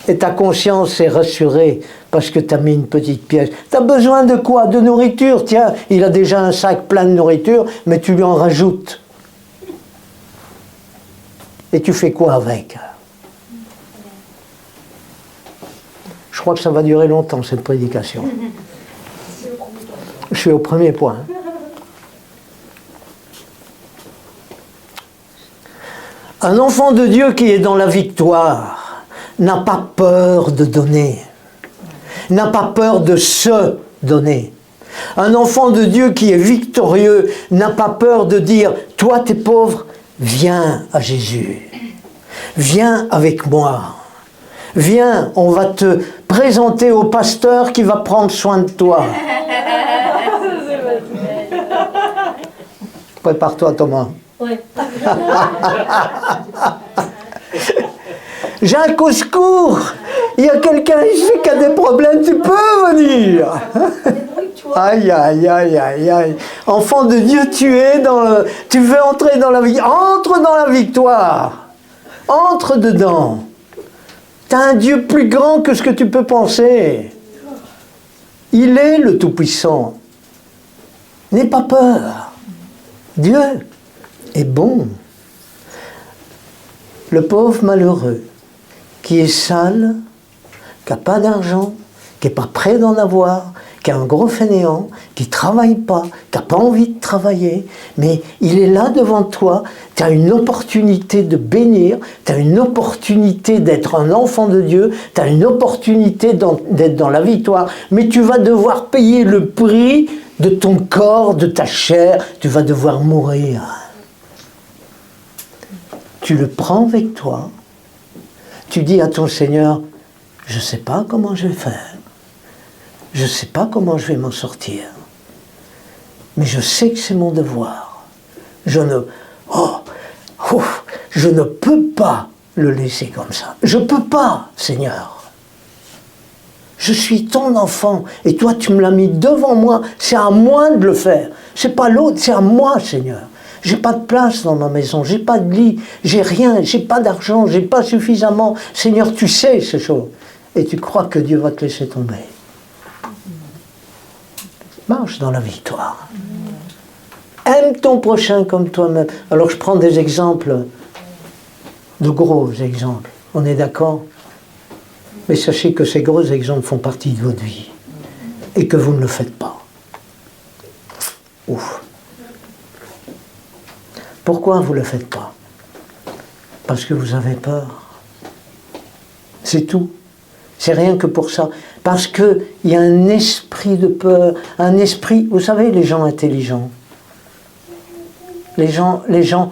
Et ta conscience est rassurée parce que tu as mis une petite pièce. Tu as besoin de quoi? De nourriture. Tiens, il a déjà un sac plein de nourriture, mais tu lui en rajoutes. Et tu fais quoi avec? Je crois que ça va durer longtemps, cette prédication. Je suis au premier point. Un enfant de Dieu qui est dans la victoire n'a pas peur de donner, n'a pas peur de se donner. Un enfant de Dieu qui est victorieux n'a pas peur de dire « Toi, t'es pauvre, viens à Jésus. Viens avec moi. Viens, on va te présenter au pasteur qui va prendre soin de toi. » Prépare-toi, Thomas. Ouais. Jacques, au secours! Il y a quelqu'un ici qui a des problèmes, tu peux venir! Aïe, aïe, aïe, aïe, aïe. Enfant de Dieu, tu veux entrer dans la victoire. Entre dans la victoire. Entre dedans. Tu as un Dieu plus grand que ce que tu peux penser. Il est le Tout-Puissant. N'aie pas peur. Dieu est bon. Le pauvre malheureux qui est sale, qui n'a pas d'argent, qui n'est pas prêt d'en avoir, qui est un gros fainéant, qui ne travaille pas, qui n'a pas envie de travailler, mais il est là devant toi, tu as une opportunité de bénir, tu as une opportunité d'être un enfant de Dieu, tu as une opportunité d'être dans la victoire, mais tu vas devoir payer le prix de ton corps, de ta chair, tu vas devoir mourir. Tu le prends avec toi, tu dis à ton Seigneur, je ne sais pas comment je vais faire, je ne sais pas comment je vais m'en sortir, mais je sais que c'est mon devoir. Je ne peux pas le laisser comme ça. Je ne peux pas, Seigneur. Je suis ton enfant et toi tu me l'as mis devant moi, c'est à moi de le faire. C'est pas l'autre, c'est à moi, Seigneur. J'ai pas de place dans ma maison, j'ai pas de lit, j'ai rien, j'ai pas d'argent, j'ai pas suffisamment. Seigneur, tu sais ces choses. Et tu crois que Dieu va te laisser tomber. Marche dans la victoire. Aime ton prochain comme toi-même. Alors je prends des exemples, de gros exemples. On est d'accord? Mais sachez que ces gros exemples font partie de votre vie et que vous ne le faites pas. Ouf. Pourquoi vous ne le faites pas? Parce que vous avez peur. C'est tout. C'est rien que pour ça. Parce qu'il y a un esprit de peur, un esprit... Vous savez, les gens intelligents, les gens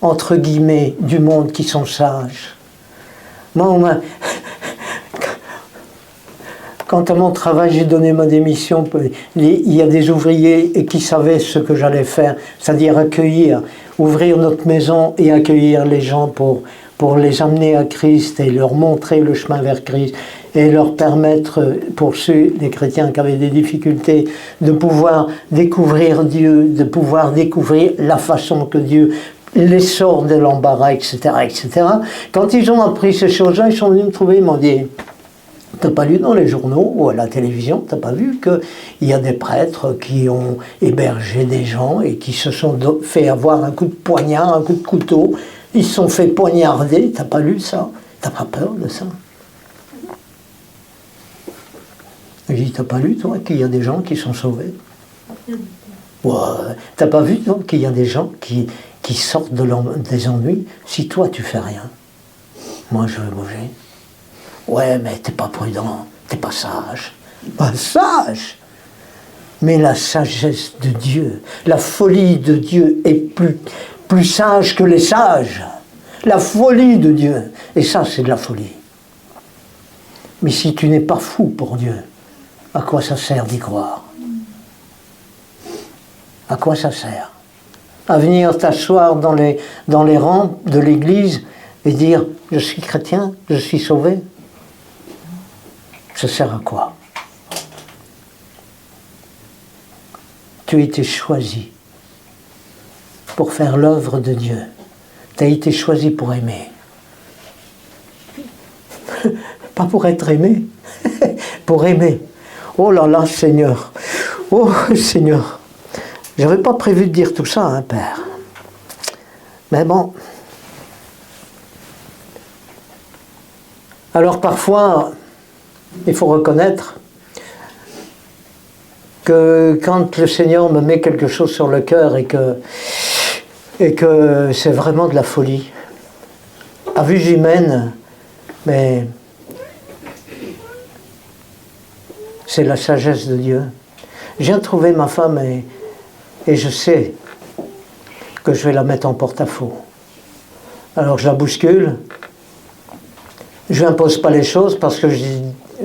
entre guillemets, du monde qui sont sages. Moi, quand à mon travail, j'ai donné ma démission, il y a des ouvriers qui savaient ce que j'allais faire, c'est-à-dire accueillir, ouvrir notre maison et accueillir les gens pour les amener à Christ et leur montrer le chemin vers Christ et leur permettre, pour ceux, les chrétiens qui avaient des difficultés, de pouvoir découvrir Dieu, de pouvoir découvrir la façon que Dieu les sort de l'embarras, etc., etc. Quand ils ont appris ces choses-là, ils sont venus me trouver, ils m'ont dit: t'as pas lu dans les journaux ou à la télévision, t'as pas vu qu'il y a des prêtres qui ont hébergé des gens et qui se sont fait avoir un coup de poignard, un coup de couteau, ils se sont fait poignarder, t'as pas lu ça? T'as pas peur de ça? J'ai dit: t'as pas lu, toi, qu'il y a des gens qui sont sauvés? Ouais. T'as pas vu, toi, qu'il y a des gens qui sortent des ennuis si toi tu fais rien? Moi je veux bouger. Ouais, mais t'es pas prudent, t'es pas sage. Pas sage! Mais la sagesse de Dieu, la folie de Dieu est plus sage que les sages. La folie de Dieu. Et ça, c'est de la folie. Mais si tu n'es pas fou pour Dieu, à quoi ça sert d'y croire? À quoi ça sert? À venir t'asseoir dans les rangs de l'église et dire: je suis chrétien, je suis sauvé? Ça sert à quoi? Tu as été choisi pour faire l'œuvre de Dieu. Tu as été choisi pour aimer. Pas pour être aimé, pour aimer. Oh là là, Seigneur. Oh Seigneur. J'avais pas prévu de dire tout ça, hein, Père. Mais bon. Alors parfois, il faut reconnaître que quand le Seigneur me met quelque chose sur le cœur et que c'est vraiment de la folie, à vue humaine, mais c'est la sagesse de Dieu. Je viens de trouver ma femme et je sais que je vais la mettre en porte-à-faux. Alors je la bouscule, je n'impose pas les choses parce que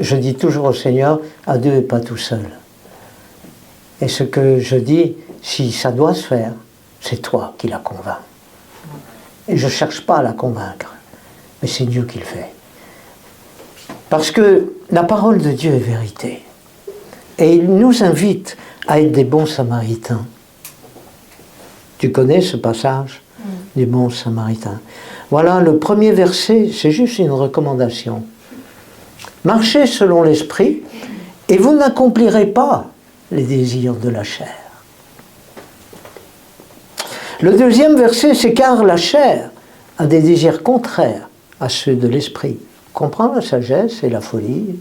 je dis toujours au Seigneur: à Dieu et pas tout seul. Et ce que je dis, si ça doit se faire, c'est toi qui la convaincs. Et je ne cherche pas à la convaincre, mais c'est Dieu qui le fait. Parce que la parole de Dieu est vérité. Et il nous invite à être des bons samaritains. Tu connais ce passage des bons samaritains? Voilà, le premier verset, c'est juste une recommandation. Marchez selon l'esprit et vous n'accomplirez pas les désirs de la chair. Le deuxième verset, c'est: car la chair a des désirs contraires à ceux de l'esprit. Comprends la sagesse et la folie,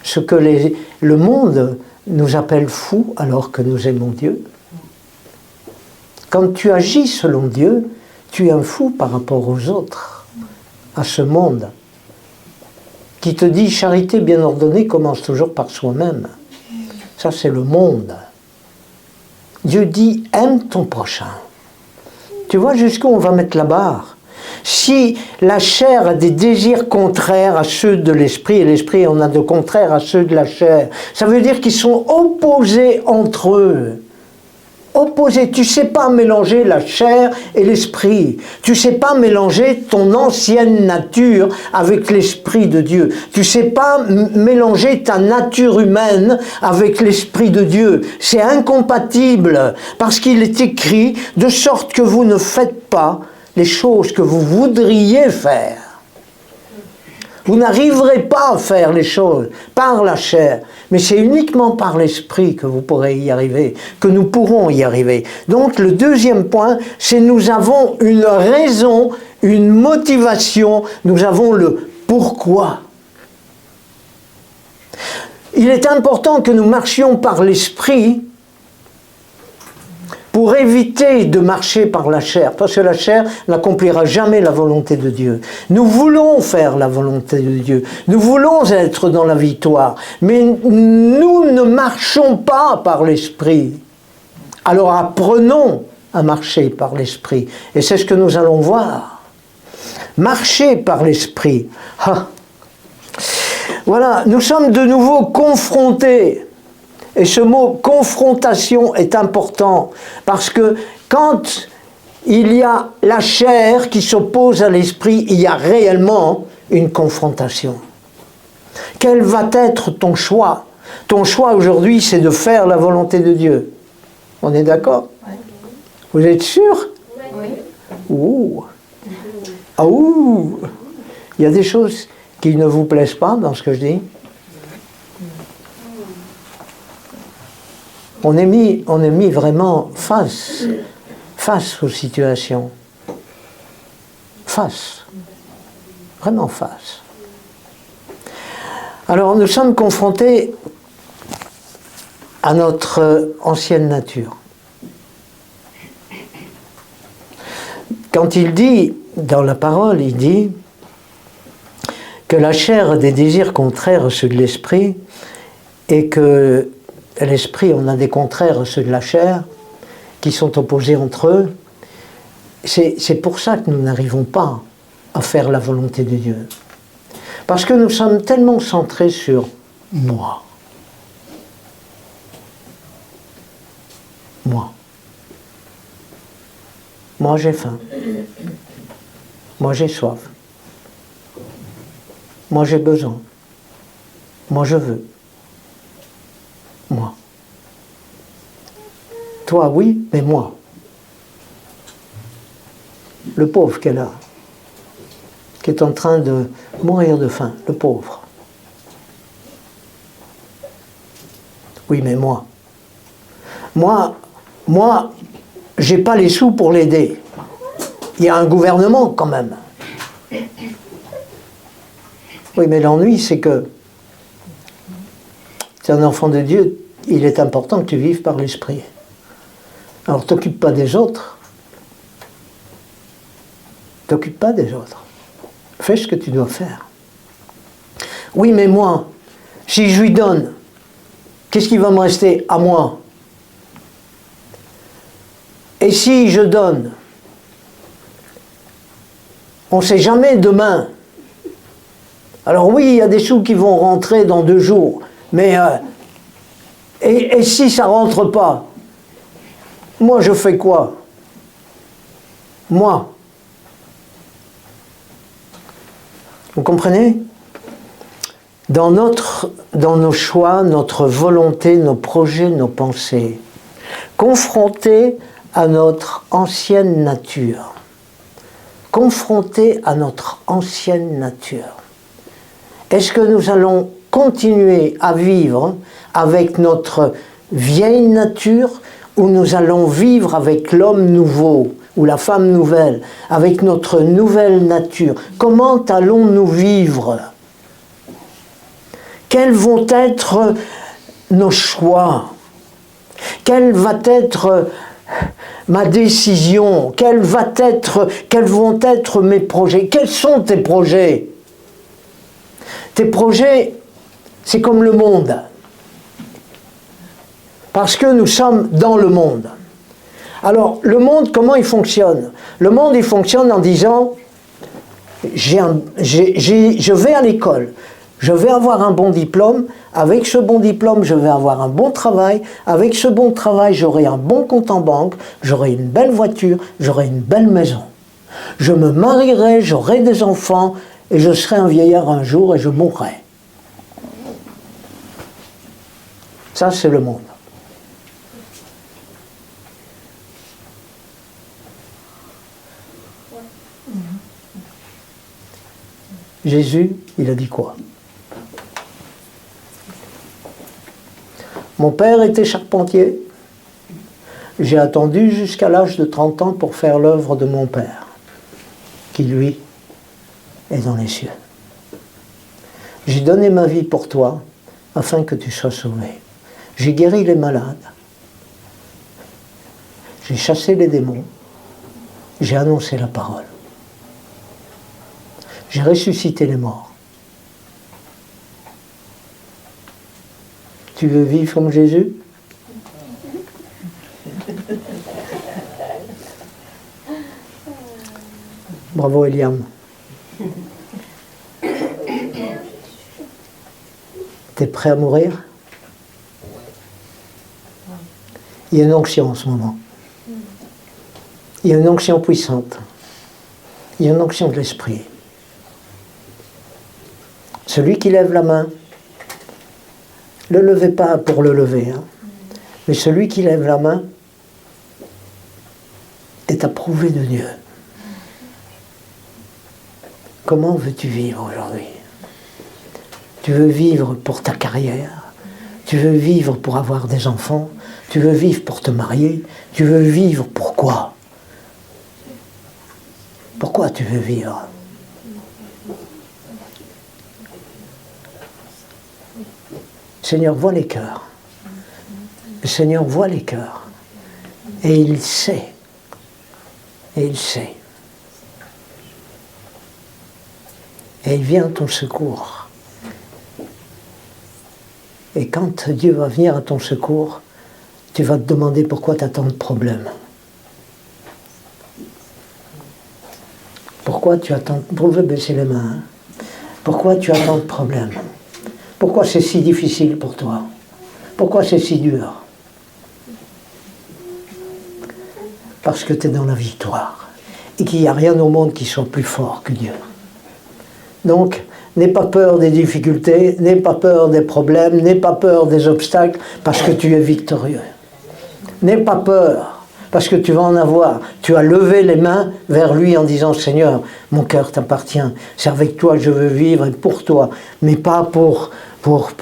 ce que le monde nous appelle fous alors que nous aimons Dieu. Quand tu agis selon Dieu, tu es un fou par rapport aux autres, à ce monde, qui te dit: charité bien ordonnée commence toujours par soi-même. Ça, c'est le monde. Dieu dit: aime ton prochain. Tu vois jusqu'où on va mettre la barre? Si la chair a des désirs contraires à ceux de l'esprit, et l'esprit en a de contraires à ceux de la chair, ça veut dire qu'ils sont opposés entre eux. Opposés. Tu ne sais pas mélanger la chair et l'esprit. Tu ne sais pas mélanger ton ancienne nature avec l'esprit de Dieu. Tu ne sais pas mélanger ta nature humaine avec l'esprit de Dieu. C'est incompatible parce qu'il est écrit de sorte que vous ne faites pas les choses que vous voudriez faire. Vous n'arriverez pas à faire les choses par la chair, mais c'est uniquement par l'esprit que vous pourrez y arriver, que nous pourrons y arriver. Donc le deuxième point, c'est nous avons une raison, une motivation, nous avons le pourquoi. Il est important que nous marchions par l'esprit pour éviter de marcher par la chair, parce que la chair n'accomplira jamais la volonté de Dieu. Nous voulons faire la volonté de Dieu, nous voulons être dans la victoire, mais nous ne marchons pas par l'esprit. Alors apprenons à marcher par l'esprit, et c'est ce que nous allons voir. Marcher par l'esprit. Ah. Voilà, nous sommes de nouveau confrontés. Et ce mot « confrontation » est important, parce que quand il y a la chair qui s'oppose à l'esprit, il y a réellement une confrontation. Quel va être ton choix? Ton choix aujourd'hui, c'est de faire la volonté de Dieu. On est d'accord? Vous êtes sûr? Oui. Ouh. Ah ouh. Il y a des choses qui ne vous plaisent pas dans ce que je dis? On est mis vraiment face aux situations. Vraiment face. Alors nous sommes confrontés à notre ancienne nature. Quand il dit, dans la parole, il dit que la chair a des désirs contraires à ceux de l'esprit et que l'esprit, on a des contraires à ceux de la chair qui sont opposés entre eux. C'est pour ça que nous n'arrivons pas à faire la volonté de Dieu. Parce que nous sommes tellement centrés sur moi. Moi. Moi j'ai faim. Moi j'ai soif. Moi j'ai besoin. Moi je veux. Moi. Toi, oui, mais moi. Le pauvre qu'elle a, qui est en train de mourir de faim, le pauvre. Oui, mais moi. Moi, j'ai pas les sous pour l'aider. Il y a un gouvernement quand même. Oui, mais l'ennui, c'est que tu es un enfant de Dieu, il est important que tu vives par l'esprit. Alors, t'occupe pas des autres. T'occupe pas des autres. Fais ce que tu dois faire. Oui, mais moi, si je lui donne, qu'est-ce qui va me rester à moi? Et si je donne, on ne sait jamais demain. Alors oui, il y a des sous qui vont rentrer dans 2 jours, mais et si ça ne rentre pas, moi je fais quoi? Moi. Vous comprenez? Dans nos choix, notre volonté, nos projets, nos pensées, confrontés à notre ancienne nature. Confrontés à notre ancienne nature. Est-ce que nous allons continuer à vivre avec notre vieille nature ou nous allons vivre avec l'homme nouveau ou la femme nouvelle, avec notre nouvelle nature? Comment allons-nous vivre? Quels vont être nos choix? Quelle va être ma décision? Quels vont être mes projets? Quels sont tes projets? Tes projets, c'est comme le monde. Parce que nous sommes dans le monde. Alors, le monde, comment il fonctionne? Le monde, il fonctionne en disant, je vais à l'école, je vais avoir un bon diplôme, avec ce bon diplôme, je vais avoir un bon travail, avec ce bon travail, j'aurai un bon compte en banque, j'aurai une belle voiture, j'aurai une belle maison. Je me marierai, j'aurai des enfants, et je serai un vieillard un jour et je mourrai. Ça, c'est le monde. Jésus, il a dit quoi? Mon père était charpentier. J'ai attendu jusqu'à l'âge de 30 ans pour faire l'œuvre de mon père, qui lui est dans les cieux. J'ai donné ma vie pour toi, afin que tu sois sauvé. J'ai guéri les malades. J'ai chassé les démons. J'ai annoncé la parole. J'ai ressuscité les morts. Tu veux vivre comme Jésus? Bravo Eliam. T'es prêt à mourir? Il y a une onction en ce moment. Il y a une onction puissante. Il y a une onction de l'esprit. Celui qui lève la main, ne le levez pas pour le lever, hein, mais celui qui lève la main est approuvé de Dieu. Comment veux-tu vivre aujourd'hui? Tu veux vivre pour ta carrière? Tu veux vivre pour avoir des enfants? Tu veux vivre pour te marier? Tu veux vivre pourquoi? Pourquoi tu veux vivre? Le Seigneur voit les cœurs. Le Seigneur voit les cœurs. Et il sait. Et il sait. Et il vient à ton secours. Et quand Dieu va venir à ton secours, tu vas te demander pourquoi tu as tant de problèmes. Pourquoi tu as tant de... Vous pouvez baisser les mains. Hein? Pourquoi tu as tant de problèmes? Pourquoi c'est si difficile pour toi? Pourquoi c'est si dur? Parce que tu es dans la victoire. Et qu'il n'y a rien au monde qui soit plus fort que Dieu. Donc, n'aie pas peur des difficultés, n'aie pas peur des problèmes, n'aie pas peur des obstacles, parce que tu es victorieux. N'aie pas peur, parce que tu vas en avoir. Tu as levé les mains vers lui en disant, Seigneur, mon cœur t'appartient. C'est avec toi que je veux vivre et pour toi, mais pas pour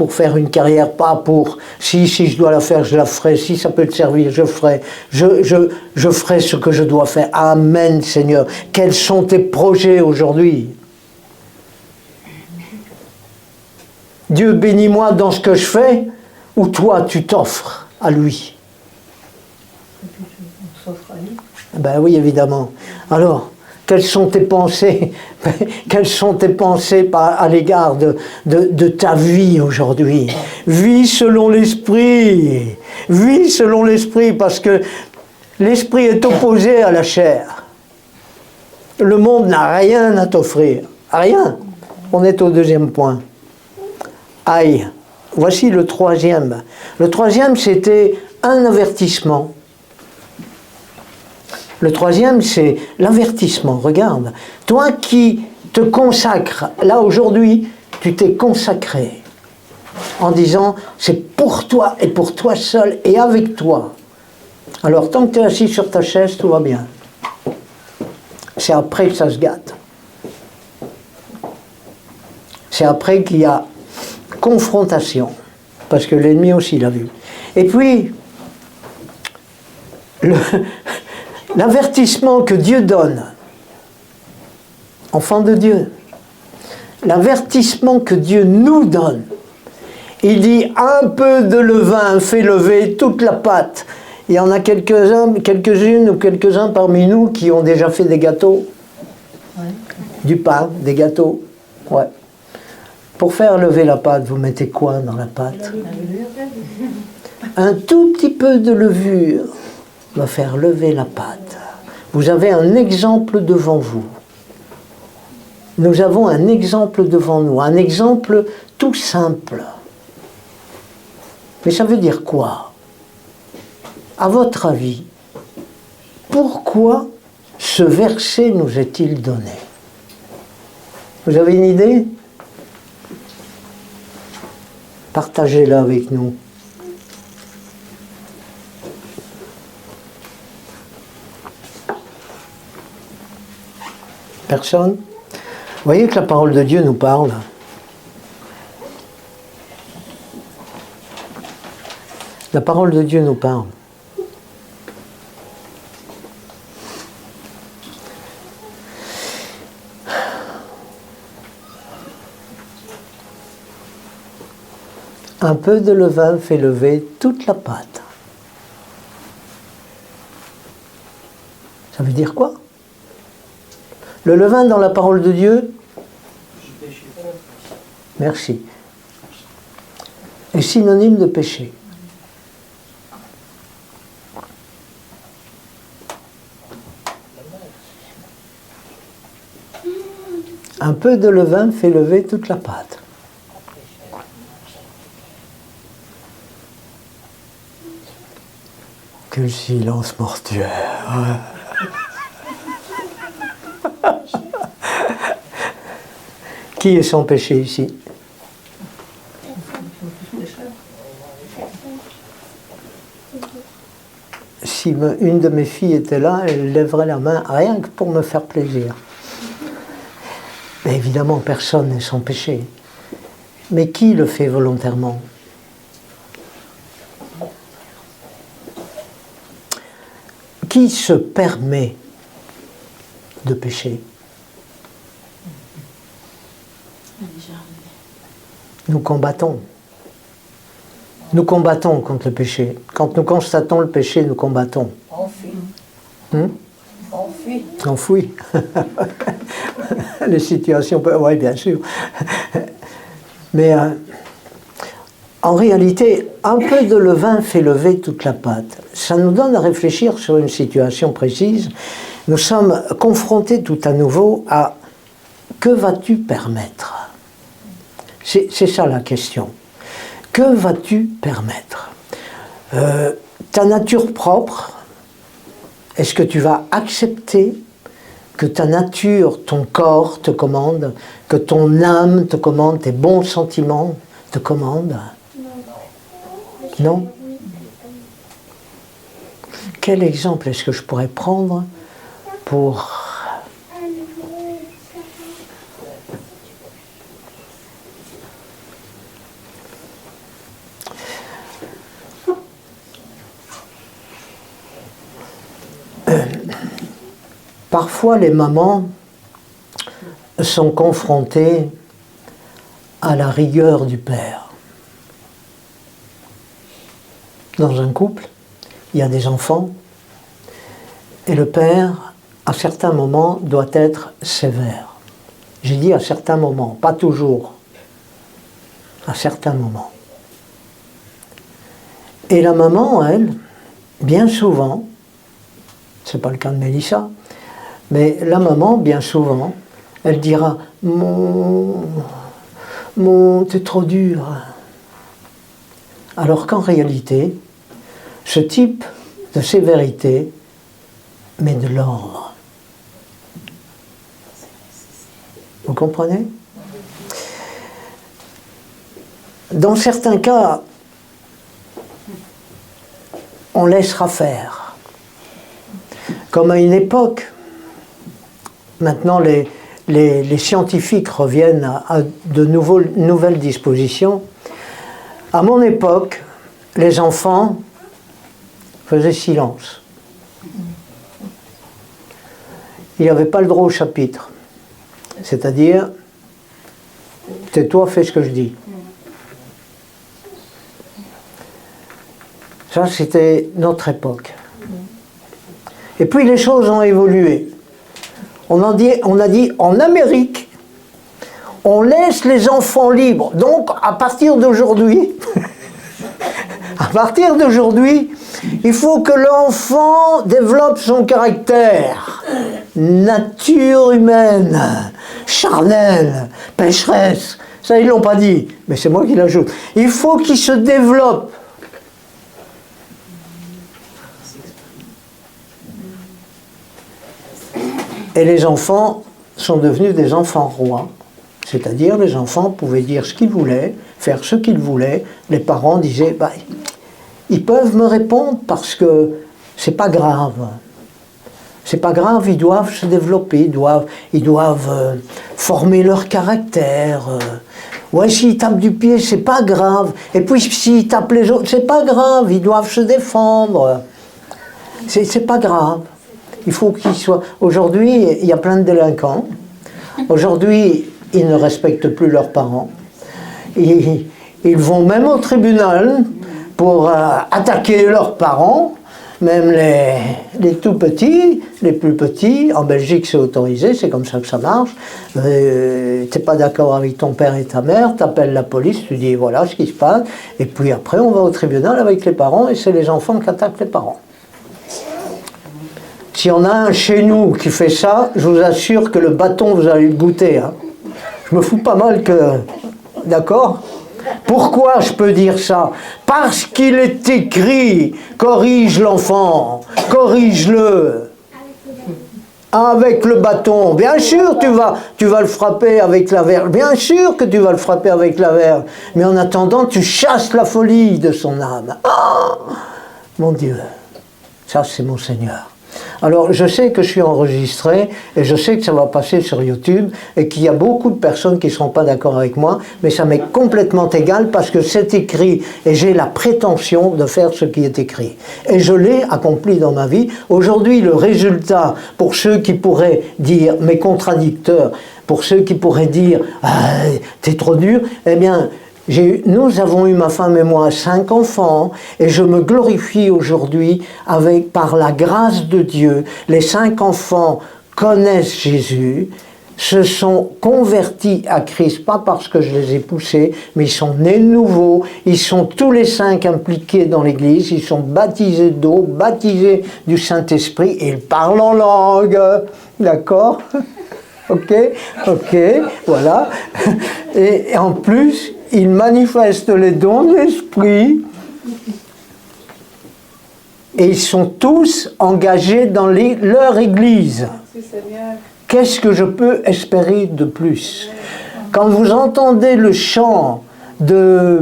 faire une carrière, pas pour, si je dois la faire, je la ferai, si ça peut te servir, je ferai, je ferai ce que je dois faire. Amen, Seigneur. Quels sont tes projets aujourd'hui? Dieu, bénis-moi dans ce que je fais, ou toi, tu t'offres à lui? On s'offre à lui. Ben oui, évidemment. Alors, quelles sont tes pensées? Quelles sont tes pensées à l'égard de ta vie aujourd'hui? Vis selon l'esprit. Vis selon l'esprit, parce que l'esprit est opposé à la chair. Le monde n'a rien à t'offrir. Rien. On est au deuxième point. Aïe. Voici le troisième. Le troisième, c'était un avertissement. Le troisième, c'est l'avertissement. Regarde, toi qui te consacres, là aujourd'hui, tu t'es consacré en disant, c'est pour toi et pour toi seul et avec toi. Alors, tant que tu es assis sur ta chaise, tout va bien. C'est après que ça se gâte. C'est après qu'il y a confrontation, parce que l'ennemi aussi l'a vu. Et puis, l'avertissement que Dieu donne, enfant de Dieu, l'avertissement que Dieu nous donne, il dit un peu de levain fait lever toute la pâte. Il y en a quelques-unes ou quelques-uns parmi nous qui ont déjà fait des gâteaux, du pain, des gâteaux. Ouais. Pour faire lever la pâte, vous mettez quoi dans la pâte? Un tout petit peu de levure va faire lever la pâte. Vous avez un exemple devant vous. Nous avons un exemple devant nous, un exemple tout simple. Mais ça veut dire quoi? À votre avis, pourquoi ce verset nous est-il donné? Vous avez une idée? Partagez-la avec nous. Personne? Vous voyez que la parole de Dieu nous parle. La parole de Dieu nous parle. Un peu de levain fait lever toute la pâte. Ça veut dire quoi? Le levain dans la parole de Dieu, merci, est synonyme de péché. Un peu de levain fait lever toute la pâte. Quel silence mortuaire. Qui est sans péché ici? Si une de mes filles était là, elle lèverait la main rien que pour me faire plaisir. Mais évidemment, personne n'est sans péché. Mais qui le fait volontairement? Qui se permet de pécher? Nous combattons. Nous combattons contre le péché. Quand nous constatons le péché, nous combattons. On fuit. On fuit. On fuit. Les situations, oui, bien sûr. Mais en réalité, un peu de levain fait lever toute la pâte. Ça nous donne à réfléchir sur une situation précise. Nous sommes confrontés tout à nouveau à que vas-tu permettre? C'est ça la question. Que vas-tu permettre? Ta nature propre, est-ce que tu vas accepter que ta nature, ton corps te commande, que ton âme te commande, tes bons sentiments te commandent? Non? Quel exemple est-ce que je pourrais prendre pour... Parfois, les mamans sont confrontées à la rigueur du père. Dans un couple, il y a des enfants, et le père, à certains moments, doit être sévère. J'ai dit à certains moments, pas toujours, à certains moments. Et la maman, elle, bien souvent, c'est pas le cas de Mélissa, mais la maman, bien souvent, elle dira « t'es trop dur ». Alors qu'en réalité, ce type de sévérité met de l'ordre. Vous comprenez? Dans certains cas, on laissera faire. Comme à une époque, maintenant les scientifiques reviennent à de nouvelles dispositions. À mon époque, les enfants faisaient silence. Il n'y avait pas le droit au chapitre. C'est-à-dire, tais-toi, fais ce que je dis. Ça, c'était notre époque. Et puis les choses ont évolué. On a dit en Amérique, on laisse les enfants libres. Donc, à partir d'aujourd'hui, il faut que l'enfant développe son caractère. Nature humaine, charnelle, pécheresse. Ça, ils ne l'ont pas dit, mais c'est moi qui l'ajoute. Il faut qu'il se développe. Et les enfants sont devenus des enfants rois. C'est-à-dire, les enfants pouvaient dire ce qu'ils voulaient, faire ce qu'ils voulaient. Les parents disaient, bah, ils peuvent me répondre parce que c'est pas grave. C'est pas grave, ils doivent se développer, ils doivent former leur caractère. Ouais, s'ils tapent du pied, c'est pas grave. Et puis s'ils tapent les autres, c'est pas grave, ils doivent se défendre. C'est pas grave. Il faut qu'ils soient... Aujourd'hui, il y a plein de délinquants. Aujourd'hui, ils ne respectent plus leurs parents. Ils Ils vont même au tribunal pour attaquer leurs parents, même les tout petits, les plus petits. En Belgique, c'est autorisé, c'est comme ça que ça marche. Tu n'es pas d'accord avec ton père et ta mère, tu appelles la police, tu dis voilà ce qui se passe. Et puis après, on va au tribunal avec les parents et c'est les enfants qui attaquent les parents. S'il y en a un chez nous qui fait ça, je vous assure que le bâton, vous allez le goûter. Hein. Je me fous pas mal que... D'accord ? Pourquoi je peux dire ça? Parce qu'il est écrit, corrige l'enfant, corrige-le. Avec le bâton. Bien sûr, tu vas le frapper avec la verge. Bien sûr que tu vas le frapper avec la verge. Mais en attendant, tu chasses la folie de son âme. Oh, mon Dieu. Ça, c'est mon Seigneur. Alors, je sais que je suis enregistré et je sais que ça va passer sur YouTube et qu'il y a beaucoup de personnes qui ne seront pas d'accord avec moi, mais ça m'est complètement égal parce que c'est écrit et j'ai la prétention de faire ce qui est écrit. Et je l'ai accompli dans ma vie. Aujourd'hui, le résultat, pour ceux qui pourraient dire, mes contradicteurs, pour ceux qui pourraient dire ah, « t'es trop dur », eh bien, nous avons eu, ma femme et moi, 5 enfants et je me glorifie aujourd'hui par la grâce de Dieu. Les 5 enfants connaissent Jésus, se sont convertis à Christ, pas parce que je les ai poussés, mais ils sont nés de nouveau, ils sont tous les 5 impliqués dans l'Église, ils sont baptisés d'eau, baptisés du Saint-Esprit et ils parlent en langue. D'accord ? Ok, voilà. Et en plus, ils manifestent les dons de l'Esprit et ils sont tous engagés dans leur Église. Qu'est-ce que je peux espérer de plus? Quand vous entendez le chant de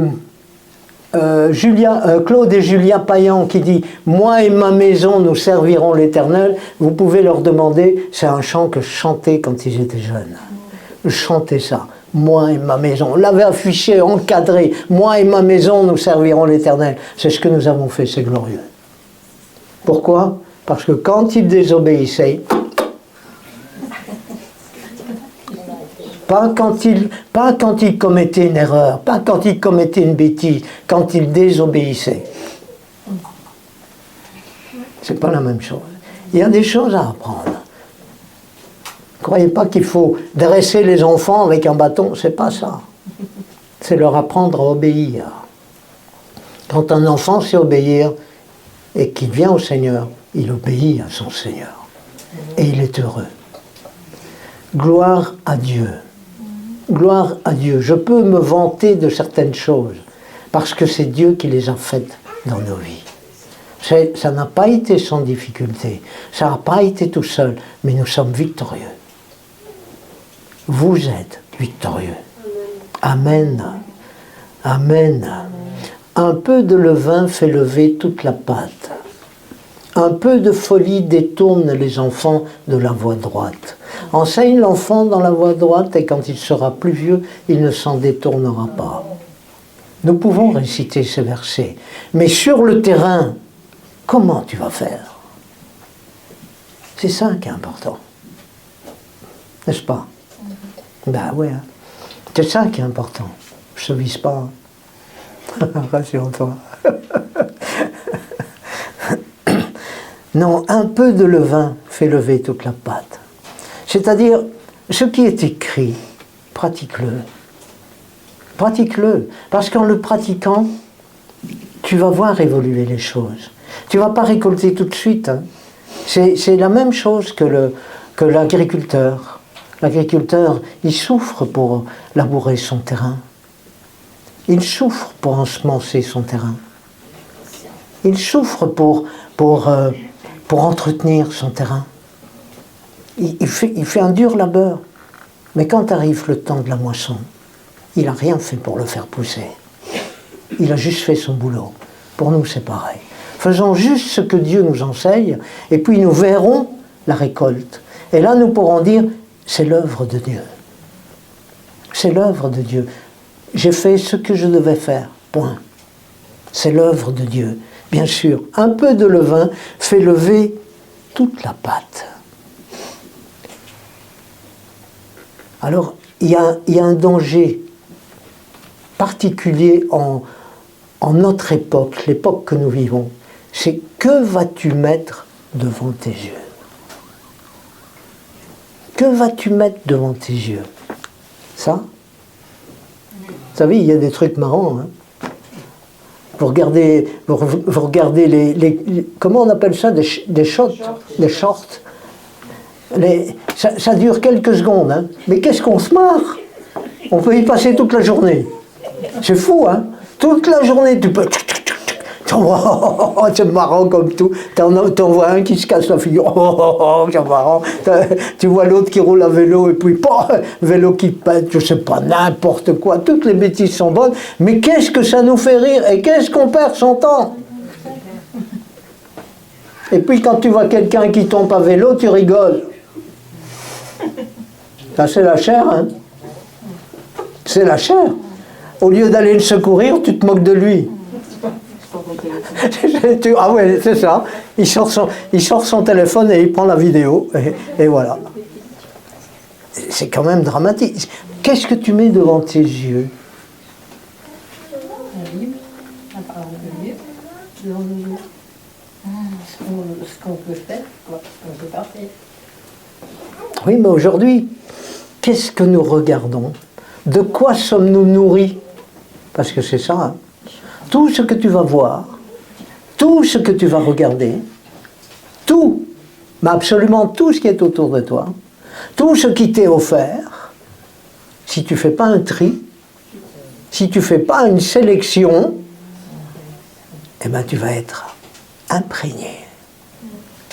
Claude et Julien Payan qui dit « Moi et ma maison, nous servirons l'Éternel », vous pouvez leur demander, c'est un chant que je chantais quand ils étaient jeunes. Je chantais ça. Moi et ma maison. On l'avait affiché, encadré. Moi et ma maison, nous servirons l'Éternel. C'est ce que nous avons fait, c'est glorieux. Pourquoi? Parce que quand ils désobéissaient, pas quand ils commettaient une erreur, pas quand ils commettaient une bêtise, quand ils désobéissaient. C'est pas la même chose. Il y a des choses à apprendre. Ne croyez pas qu'il faut dresser les enfants avec un bâton, c'est pas ça. C'est leur apprendre à obéir. Quand un enfant sait obéir et qu'il vient au Seigneur, il obéit à son Seigneur. Et il est heureux. Gloire à Dieu. Gloire à Dieu. Je peux me vanter de certaines choses parce que c'est Dieu qui les a faites dans nos vies. Ça n'a pas été sans difficulté, ça n'a pas été tout seul, mais nous sommes victorieux. Vous êtes victorieux. Amen. Amen. Un peu de levain fait lever toute la pâte. Un peu de folie détourne les enfants de la voie droite. Enseigne l'enfant dans la voie droite et quand il sera plus vieux, il ne s'en détournera pas. Nous pouvons réciter ces versets. Mais sur le terrain, comment tu vas faire? C'est ça qui est important. N'est-ce pas? Ben oui, hein. C'est ça qui est important. Je ne vise pas. Rassure-toi. Non, un peu de levain fait lever toute la pâte. C'est-à-dire, ce qui est écrit, pratique-le. Pratique-le. Parce qu'en le pratiquant, tu vas voir évoluer les choses. Tu ne vas pas récolter tout de suite. Hein. C'est la même chose que l'agriculteur. L'agriculteur, il souffre pour labourer son terrain. Il souffre pour ensemencer son terrain. Il souffre pour entretenir son terrain. Il fait un dur labeur. Mais quand arrive le temps de la moisson, il n'a rien fait pour le faire pousser. Il a juste fait son boulot. Pour nous, c'est pareil. Faisons juste ce que Dieu nous enseigne, et puis nous verrons la récolte. Et là, nous pourrons dire, c'est l'œuvre de Dieu. C'est l'œuvre de Dieu. J'ai fait ce que je devais faire, point. C'est l'œuvre de Dieu. Bien sûr, un peu de levain fait lever toute la pâte. Alors, il y a un danger particulier en notre époque, l'époque que nous vivons, c'est que vas-tu mettre devant tes yeux? Que vas-tu mettre devant tes yeux? Ça? Vous savez, il y a des trucs marrants. Hein? Vous regardez les comment on appelle ça? Des shorts. Des shorts. Ça dure quelques secondes. Hein? Mais qu'est-ce qu'on se marre? On peut y passer toute la journée. C'est fou, hein? Toute la journée, tu peux... c'est marrant comme tout. T'en vois un qui se casse la figure. C'est marrant. Tu vois l'autre qui roule à vélo et puis vélo qui pète, je sais pas, n'importe quoi. Toutes les bêtises sont bonnes. Mais qu'est-ce que ça nous fait rire et qu'est-ce qu'on perd son temps? Et puis quand tu vois quelqu'un qui tombe à vélo, tu rigoles. Ça c'est la chair, hein? C'est la chair. Au lieu d'aller le secourir, tu te moques de lui. Ah ouais, c'est ça. Il sort son téléphone et il prend la vidéo. Et voilà. C'est quand même dramatique. Qu'est-ce que tu mets devant tes yeux? La Bible, la parole de Dieu, devant nos yeux. Ce qu'on peut faire, quoi, ce qu'on peut pas faire. Oui, mais aujourd'hui, qu'est-ce que nous regardons? De quoi sommes-nous nourris? Parce que c'est ça. Hein. Tout ce que tu vas voir, tout ce que tu vas regarder, tout, mais absolument tout ce qui est autour de toi, tout ce qui t'est offert, si tu ne fais pas un tri, si tu ne fais pas une sélection, eh bien tu vas être imprégné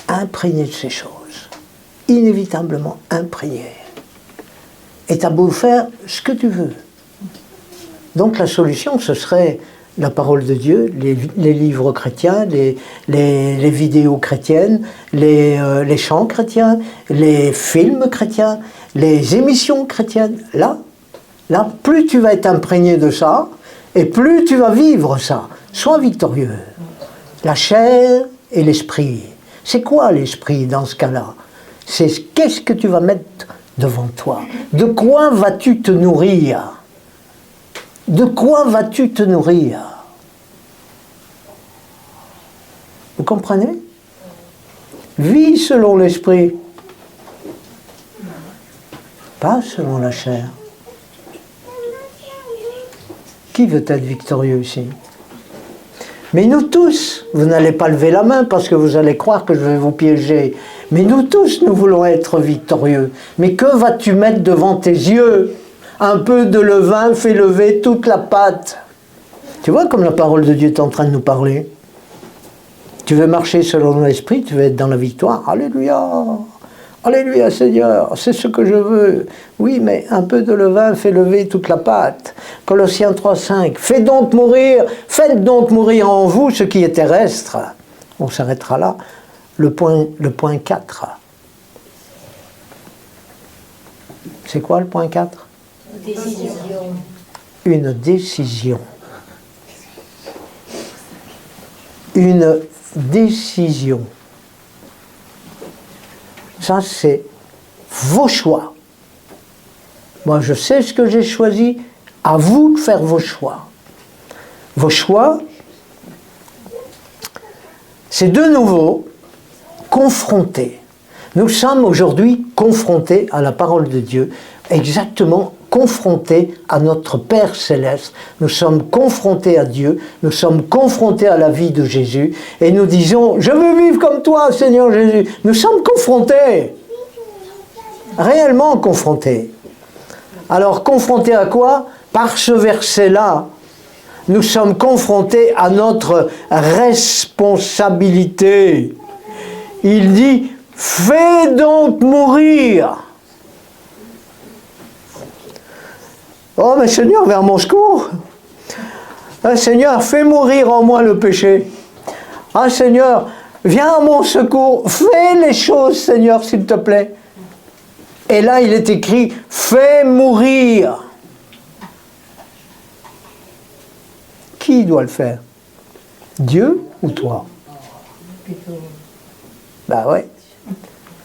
de ces choses, inévitablement imprégné. Et tu as beau faire ce que tu veux. Donc la solution, ce serait la parole de Dieu, les livres chrétiens, les vidéos chrétiennes, les chants chrétiens, les films chrétiens, les émissions chrétiennes. Là, plus tu vas être imprégné de ça, et plus tu vas vivre ça. Sois victorieux. La chair et l'esprit. C'est quoi l'esprit dans ce cas-là? C'est qu'est-ce que tu vas mettre devant toi? De quoi vas-tu te nourrir? De quoi vas-tu te nourrir? Vous comprenez? Vis selon l'esprit, pas selon la chair. Qui veut être victorieux ici? Mais nous tous, vous n'allez pas lever la main parce que vous allez croire que je vais vous piéger. Mais nous tous, nous voulons être victorieux. Mais que vas-tu mettre devant tes yeux? Un peu de levain fait lever toute la pâte. Tu vois comme la parole de Dieu est en train de nous parler. Tu veux marcher selon l'esprit, tu veux être dans la victoire. Alléluia! Alléluia Seigneur, c'est ce que je veux. Oui, mais un peu de levain fait lever toute la pâte. Colossiens 3,5. Faites donc mourir en vous ce qui est terrestre. On s'arrêtera là. Le point 4. C'est quoi le point 4? Décision. Une décision. Une décision. Ça, c'est vos choix. Moi, je sais ce que j'ai choisi. À vous de faire vos choix. Vos choix, c'est de nouveau confrontés. Nous sommes aujourd'hui confrontés à la parole de Dieu, exactement confrontés à notre Père Céleste. Nous sommes confrontés à Dieu, nous sommes confrontés à la vie de Jésus, et nous disons, je veux vivre comme toi, Seigneur Jésus. Nous sommes confrontés, réellement confrontés. Alors, confrontés à quoi? Par ce verset-là, nous sommes confrontés à notre responsabilité. Il dit, fais donc mourir. Oh, mais Seigneur, vers mon secours. Ah, Seigneur, fais mourir en moi le péché. Ah, Seigneur, viens à mon secours. Fais les choses, Seigneur, s'il te plaît. Et là, il est écrit, fais mourir. Qui doit le faire? Dieu ou toi? Ben ouais.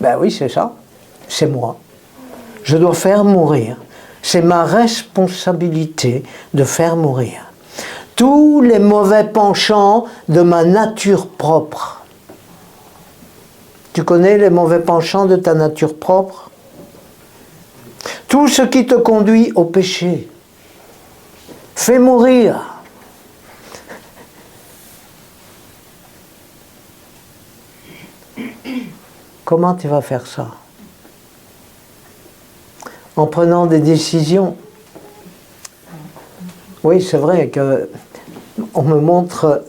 Ben oui, c'est ça. C'est moi. Je dois faire mourir. c'est ma responsabilité de faire mourir tous les mauvais penchants de ma nature propre. Tu connais les mauvais penchants de ta nature propre? Tout ce qui te conduit au péché. Fais mourir. Comment tu vas faire ça? En prenant des décisions. Oui, c'est vrai que on me montre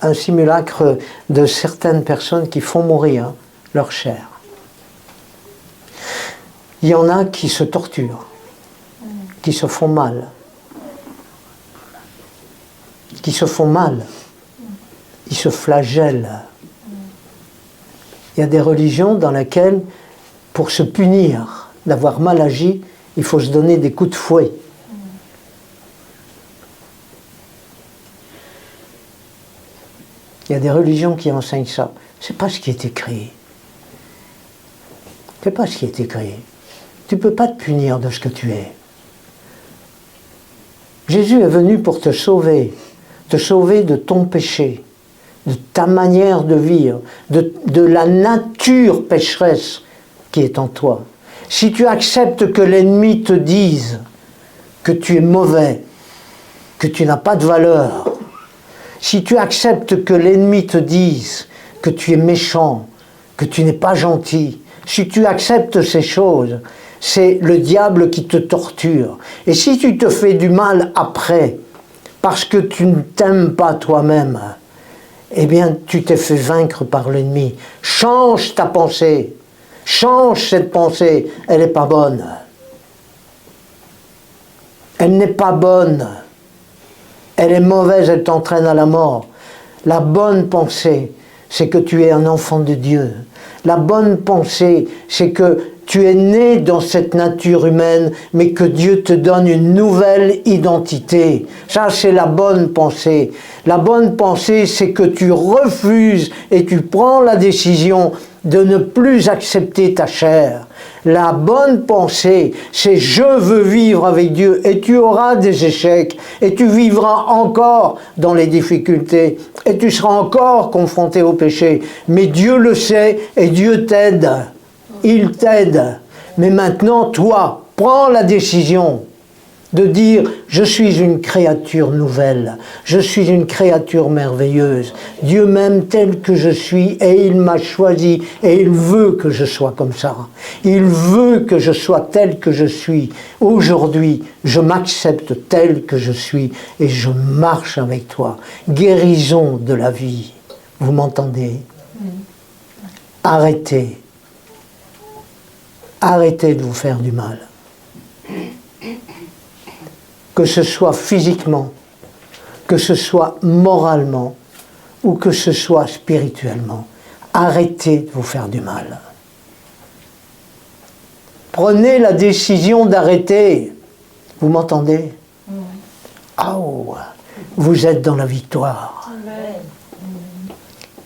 un simulacre de certaines personnes qui font mourir leur chair. Il y en a qui se torturent, qui se font mal. Qui se font mal. Ils se flagellent. Il y a des religions dans lesquelles, pour se punir d'avoir mal agi, il faut se donner des coups de fouet. Il y a des religions qui enseignent ça. C'est pas ce qui est écrit. C'est pas ce qui est écrit. Tu ne peux pas te punir de ce que tu es. Jésus est venu pour te sauver de ton péché, de ta manière de vivre, de la nature pécheresse qui est en toi. Si tu acceptes que l'ennemi te dise que tu es mauvais, que tu n'as pas de valeur, si tu acceptes que l'ennemi te dise que tu es méchant, que tu n'es pas gentil, si tu acceptes ces choses, c'est le diable qui te torture. Et si tu te fais du mal après, parce que tu ne t'aimes pas toi-même, eh bien tu t'es fait vaincre par l'ennemi. Change ta pensée. Change cette pensée. Elle n'est pas bonne. Elle n'est pas bonne. Elle est mauvaise, elle t'entraîne à la mort. La bonne pensée, c'est que tu es un enfant de Dieu. La bonne pensée, c'est que tu es né dans cette nature humaine, mais que Dieu te donne une nouvelle identité. Ça, c'est la bonne pensée. La bonne pensée, c'est que tu refuses et tu prends la décision de ne plus accepter ta chair. La bonne pensée, c'est je veux vivre avec Dieu, et tu auras des échecs, et tu vivras encore dans les difficultés, et tu seras encore confronté au péché. Mais Dieu le sait, et Dieu t'aide. Il t'aide. Mais maintenant, toi, prends la décision de dire « Je suis une créature nouvelle, je suis une créature merveilleuse. Dieu m'aime tel que je suis et il m'a choisi et il veut que je sois comme ça. Il veut que je sois tel que je suis. Aujourd'hui, je m'accepte tel que je suis et je marche avec toi. Guérison de la vie. » Vous m'entendez? Arrêtez. Arrêtez de vous faire du mal. Que ce soit physiquement, que ce soit moralement, ou que ce soit spirituellement. Arrêtez de vous faire du mal. Prenez la décision d'arrêter. Vous m'entendez? Oh, vous êtes dans la victoire.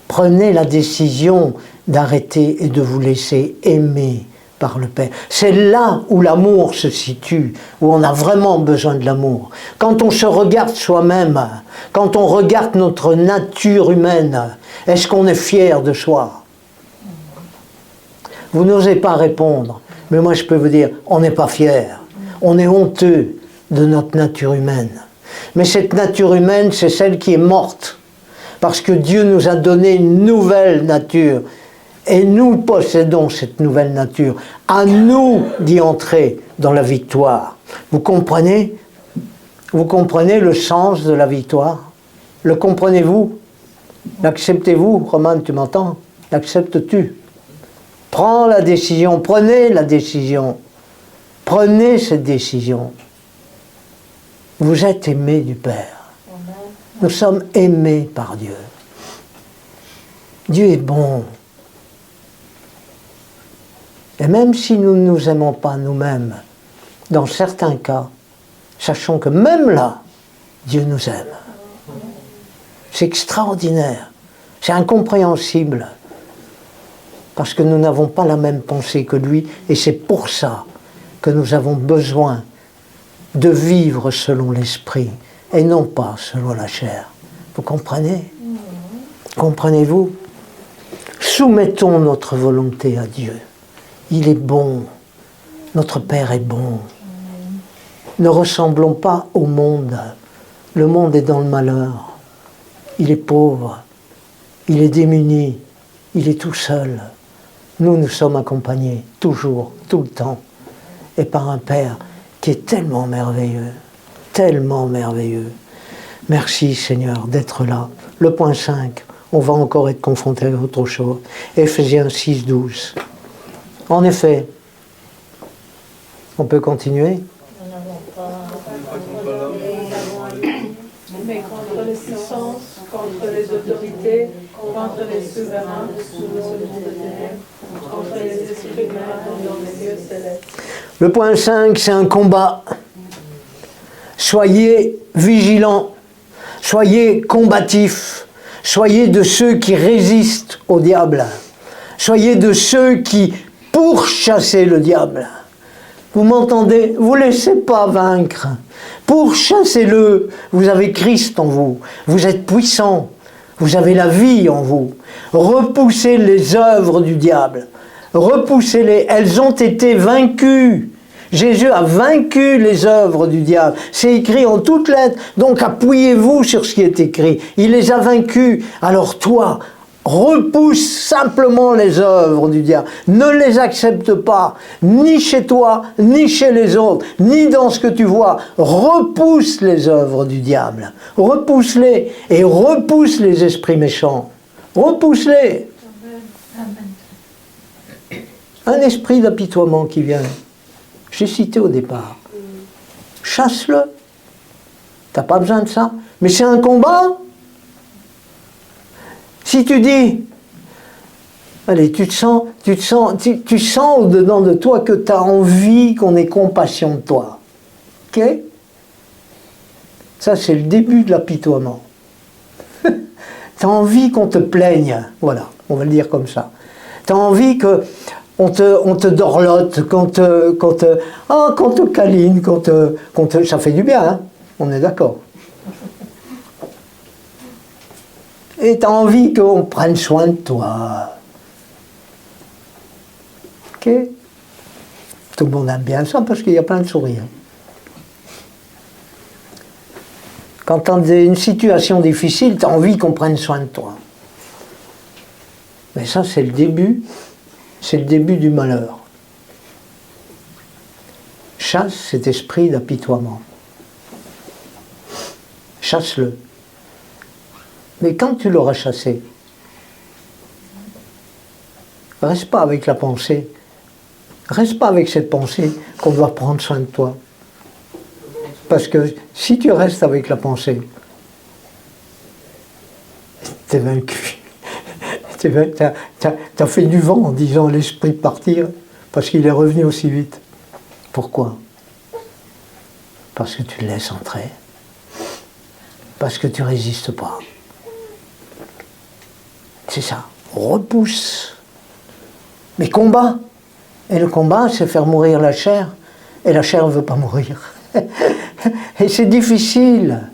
Prenez la décision d'arrêter et de vous laisser aimer par le Père. C'est là où l'amour se situe, où on a vraiment besoin de l'amour. Quand on se regarde soi-même, quand on regarde notre nature humaine, est-ce qu'on est fier de soi? Vous n'osez pas répondre, mais moi je peux vous dire, on n'est pas fier. On est honteux de notre nature humaine. Mais cette nature humaine, c'est celle qui est morte, parce que Dieu nous a donné une nouvelle nature. Et nous possédons cette nouvelle nature. À nous d'y entrer dans la victoire. Vous comprenez? Vous comprenez le sens de la victoire? Le comprenez-vous? L'acceptez-vous? Roman, tu m'entends? L'acceptes-tu? Prends la décision, prenez la décision. Prenez cette décision. Vous êtes aimés du Père. Nous sommes aimés par Dieu. Dieu est bon. Et même si nous ne nous aimons pas nous-mêmes, dans certains cas, sachons que même là, Dieu nous aime. C'est extraordinaire, c'est incompréhensible, parce que nous n'avons pas la même pensée que lui, et c'est pour ça que nous avons besoin de vivre selon l'esprit et non pas selon la chair. Vous comprenez? Comprenez-vous? Soumettons notre volonté à Dieu. Il est bon. Notre Père est bon. Ne ressemblons pas au monde. Le monde est dans le malheur. Il est pauvre. Il est démuni. Il est tout seul. Nous sommes accompagnés, toujours, tout le temps, et par un Père qui est tellement merveilleux, tellement merveilleux. Merci Seigneur d'être là. Le point 5, on va encore être confronté à autre chose. Éphésiens 6, 12. En effet, on peut continuer? Mais contre les puissances, contre les autorités, contre les souverains sous ce monde de ténèbres, contre les esprits malades dans les lieux célestes. Le point 5, c'est un combat. Soyez vigilants, soyez combatifs, soyez de ceux qui résistent au diable, soyez de ceux qui pourchassent le diable. Vous m'entendez? Vous ne laissez pas vaincre. Pourchassez-le. Vous avez Christ en vous. Vous êtes puissant. Vous avez la vie en vous. Repoussez les œuvres du diable. Repoussez-les. Elles ont été vaincues. Jésus a vaincu les œuvres du diable. C'est écrit en toutes lettres. Donc appuyez-vous sur ce qui est écrit. Il les a vaincus. Alors toi, repousse simplement les œuvres du diable. Ne les accepte pas, ni chez toi, ni chez les autres, ni dans ce que tu vois. Repousse les œuvres du diable. Repousse-les et repousse les esprits méchants. Repousse-les. Un esprit d'apitoiement qui vient. J'ai cité au départ. Chasse-le. T'as pas besoin de ça. Mais c'est un combat. Si tu dis, allez, tu sens au-dedans de toi que tu as envie qu'on ait compassion de toi. Ok? Ça, c'est le début de l'apitoiement. Tu as envie qu'on te plaigne. Voilà, on va le dire comme ça. Tu as envie qu'on te dorlote, qu'on te câline, ça fait du bien, hein? On est d'accord. Et tu as envie qu'on prenne soin de toi. Ok? Tout le monde aime bien ça parce qu'il y a plein de sourires. Quand tu as une situation difficile, tu as envie qu'on prenne soin de toi. Mais ça, c'est le début du malheur. Chasse cet esprit d'apitoiement. Chasse-le. Mais quand tu l'auras chassé, reste pas avec la pensée. Reste pas avec cette pensée qu'on doit prendre soin de toi. Parce que si tu restes avec la pensée, t'es vaincu. T'as fait du vent en disant l'esprit partir parce qu'il est revenu aussi vite. Pourquoi? Parce que tu le laisses entrer. Parce que tu résistes pas. C'est ça. Repousse. Mais combat. Et le combat, c'est faire mourir la chair. Et la chair ne veut pas mourir. Et c'est difficile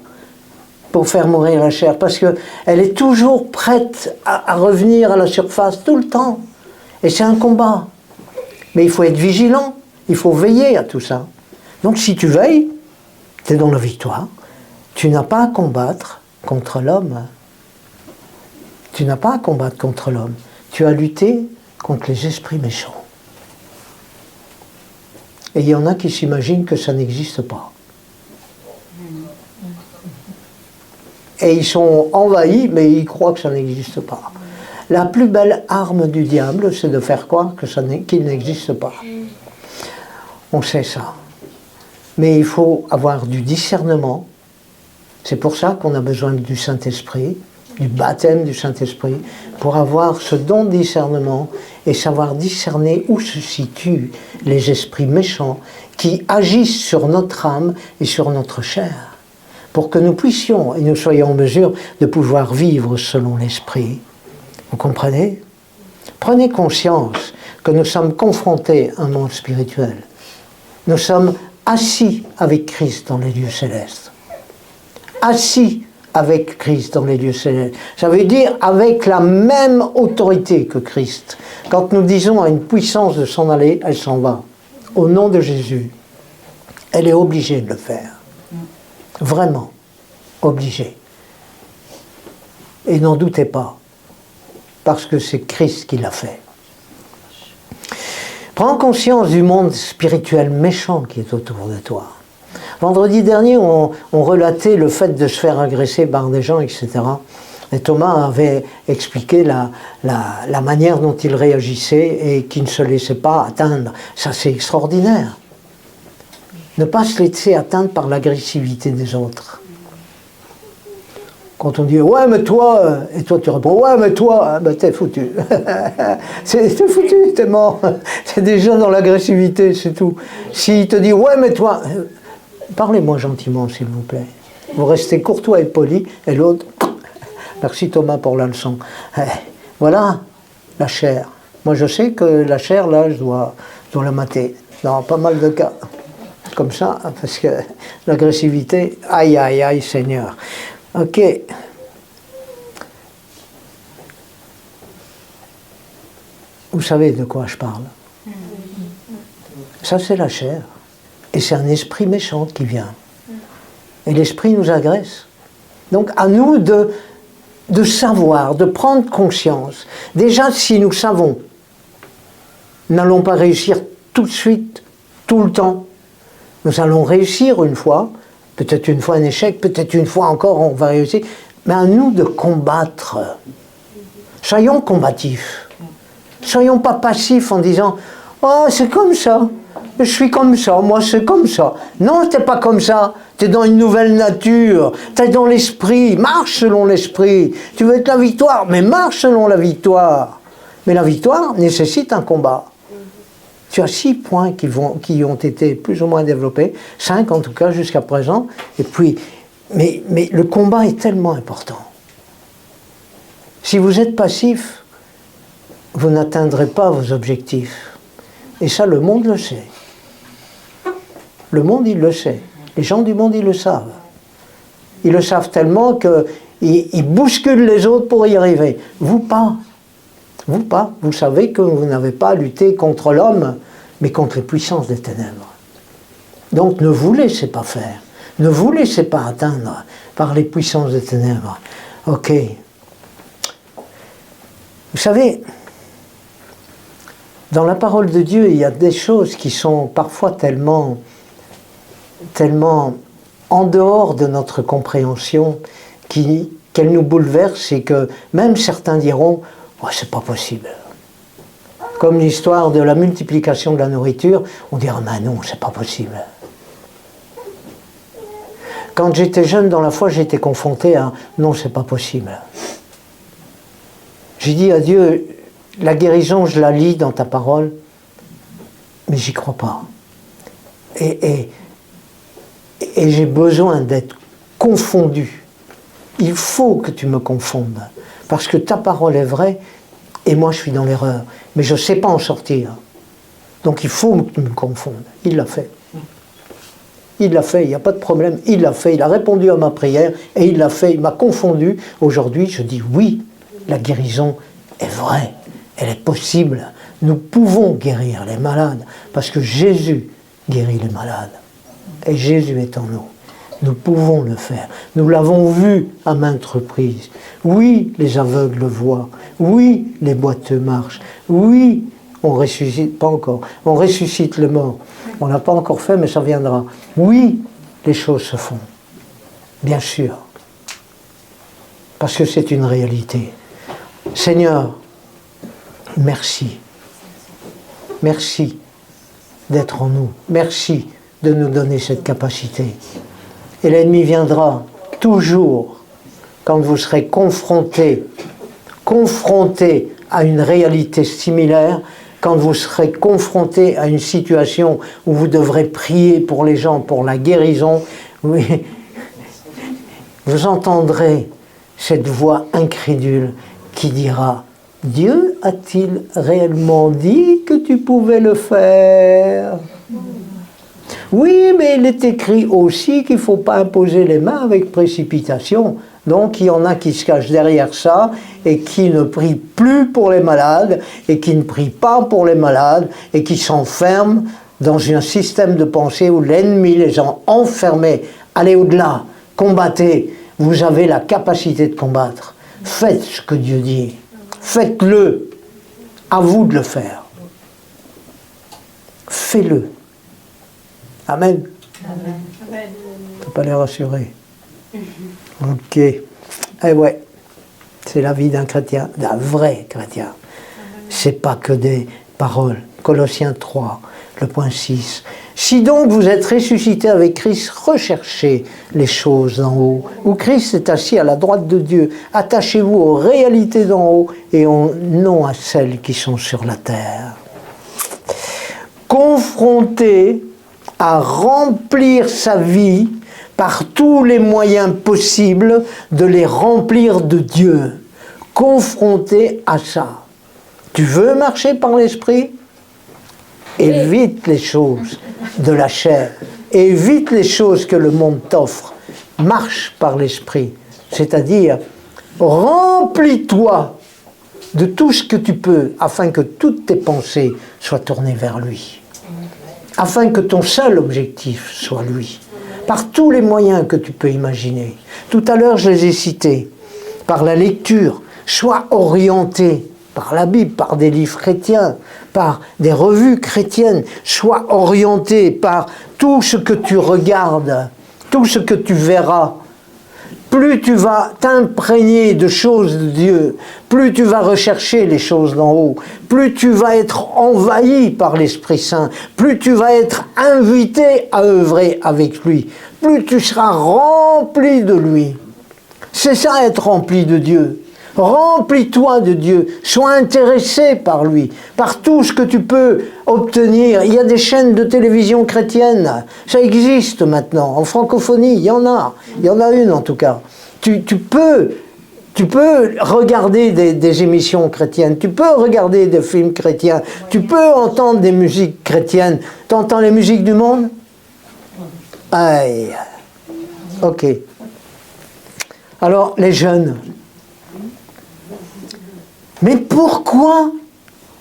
pour faire mourir la chair, parce qu'elle est toujours prête à revenir à la surface tout le temps. Et c'est un combat. Mais il faut être vigilant. Il faut veiller à tout ça. Donc si tu veilles, tu es dans la victoire. Tu n'as pas à combattre contre l'homme. Tu n'as pas à combattre contre l'homme. Tu as lutté contre les esprits méchants. Et il y en a qui s'imaginent que ça n'existe pas. Et ils sont envahis, mais ils croient que ça n'existe pas. La plus belle arme du diable, c'est de faire croire qu'il n'existe pas. On sait ça. Mais il faut avoir du discernement. C'est pour ça qu'on a besoin du Saint-Esprit, du baptême du Saint-Esprit, pour avoir ce don de discernement et savoir discerner où se situent les esprits méchants qui agissent sur notre âme et sur notre chair, pour que nous puissions et nous soyons en mesure de pouvoir vivre selon l'Esprit. Vous comprenez? Prenez conscience que nous sommes confrontés à un monde spirituel. Nous sommes assis avec Christ dans les lieux célestes. Assis avec Christ dans les lieux célestes. Ça veut dire avec la même autorité que Christ. Quand nous disons à une puissance de s'en aller, elle s'en va. Au nom de Jésus. Elle est obligée de le faire. Vraiment. Obligée. Et n'en doutez pas. Parce que c'est Christ qui l'a fait. Prends conscience du monde spirituel méchant qui est autour de toi. Vendredi dernier, on relatait le fait de se faire agresser par des gens, etc. Et Thomas avait expliqué la manière dont il réagissait et qu'il ne se laissait pas atteindre. Ça, c'est extraordinaire. Ne pas se laisser atteindre par l'agressivité des autres. Quand on dit « ouais mais toi », et toi tu réponds « ouais mais toi », ben t'es foutu. T'es foutu, t'es mort. T'es déjà dans l'agressivité, c'est tout. S'il te dit « ouais mais toi », parlez-moi gentiment s'il vous plaît. Vous restez courtois et poli, et l'autre, merci Thomas pour la leçon. Voilà, la chair. Moi je sais que la chair là, je dois la mater, dans pas mal de cas. Comme ça, parce que l'agressivité, aïe aïe aïe Seigneur. Ok. Vous savez de quoi je parle? Ça, c'est la chair. Et c'est un esprit méchant qui vient. Et l'esprit nous agresse. Donc, à nous de savoir, de prendre conscience. Déjà, si nous savons, n'allons pas réussir tout de suite, tout le temps. Nous allons réussir une fois. Peut-être une fois un échec, peut-être une fois encore on va réussir, mais à nous de combattre. Soyons combatifs. Soyons pas passifs en disant « oh, c'est comme ça, je suis comme ça, moi c'est comme ça ». Non, t'es pas comme ça, t'es dans une nouvelle nature, t'es dans l'esprit, marche selon l'esprit. Tu veux être la victoire, mais marche selon la victoire. Mais la victoire nécessite un combat. Tu as 6 points qui ont été plus ou moins développés, 5 en tout cas jusqu'à présent. Et puis, mais le combat est tellement important. Si vous êtes passif, vous n'atteindrez pas vos objectifs. Et ça, le monde le sait. Le monde, il le sait. Les gens du monde, ils le savent. Ils le savent tellement qu'ils bousculent les autres pour y arriver. Vous pas. Vous pas. Vous savez que vous n'avez pas à lutter contre l'homme, mais contre les puissances des ténèbres. Donc ne vous laissez pas faire. Ne vous laissez pas atteindre par les puissances des ténèbres. Ok. Vous savez, dans la parole de Dieu, il y a des choses qui sont parfois tellement en dehors de notre compréhension qu'elles nous bouleversent et que même certains diront oh, c'est pas possible. Comme l'histoire de la multiplication de la nourriture, on dira mais non, c'est pas possible. Quand j'étais jeune dans la foi, j'étais confronté à non, c'est pas possible. J'ai dit à Dieu, la guérison, je la lis dans ta parole, mais j'y crois pas. Et j'ai besoin d'être confondu. Il faut que tu me confondes, parce que ta parole est vraie, et moi je suis dans l'erreur. Mais je ne sais pas en sortir. Donc il faut que tu me confondes. Il l'a fait. Il l'a fait, il n'y a pas de problème. Il l'a fait, il a répondu à ma prière, et il l'a fait, il m'a confondu. Aujourd'hui, je dis oui, la guérison est vraie. Elle est possible. Nous pouvons guérir les malades, parce que Jésus guérit les malades. Et Jésus est en nous. Nous pouvons le faire. Nous l'avons vu à maintes reprises. Oui, les aveugles voient. Oui, les boiteux marchent. Oui, on ressuscite, pas encore, on ressuscite le mort. On n'a pas encore fait, mais ça viendra. Oui, les choses se font. Bien sûr. Parce que c'est une réalité. Seigneur, merci. Merci d'être en nous. Merci de nous donner cette capacité. Et l'ennemi viendra toujours quand vous serez confrontés à une réalité similaire, quand vous serez confrontés à une situation où vous devrez prier pour les gens, pour la guérison, oui, vous entendrez cette voix incrédule qui dira « Dieu a-t-il réellement dit que tu pouvais le faire ?» Oui, mais il est écrit aussi qu'il ne faut pas imposer les mains avec précipitation. Donc il y en a qui se cachent derrière ça et qui ne prient plus pour les malades et qui ne prient pas pour les malades et qui s'enferment dans un système de pensée où l'ennemi les a enfermés. Allez au-delà, combattez. Vous avez la capacité de combattre. Faites ce que Dieu dit. Faites-le. À vous de le faire. Fais-le. Amen. Amen. On ne peut pas les rassurer. Ok. Eh ouais. C'est la vie d'un chrétien, d'un vrai chrétien. C'est pas que des paroles. Colossiens 3, le point 6. Si donc vous êtes ressuscité avec Christ, recherchez les choses d'en haut, où Christ est assis à la droite de Dieu. Attachez-vous aux réalités d'en haut et non à celles qui sont sur la terre. Confronté à remplir sa vie par tous les moyens possibles de les remplir de Dieu. Confronté à ça. Tu veux marcher par l'esprit? Évite les choses de la chair. Évite les choses que le monde t'offre. Marche par l'esprit. C'est-à-dire, remplis-toi de tout ce que tu peux afin que toutes tes pensées soient tournées vers lui. Afin que ton seul objectif soit lui. Par tous les moyens que tu peux imaginer. Tout à l'heure, je les ai cités. Par la lecture, sois orienté par la Bible, par des livres chrétiens, par des revues chrétiennes. Sois orienté par tout ce que tu regardes, tout ce que tu verras. Plus tu vas t'imprégner de choses de Dieu, plus tu vas rechercher les choses d'en haut, plus tu vas être envahi par l'Esprit Saint, plus tu vas être invité à œuvrer avec lui, plus tu seras rempli de lui. C'est ça être rempli de Dieu. Remplis-toi de Dieu, sois intéressé par lui, par tout ce que tu peux obtenir. Il y a des chaînes de télévision chrétiennes, ça existe maintenant, en francophonie, il y en a une en tout cas. Tu peux regarder des émissions chrétiennes, tu peux regarder des films chrétiens, tu peux entendre des musiques chrétiennes. Tu entends les musiques du monde? Aïe. Ok. Alors, les jeunes. Mais pourquoi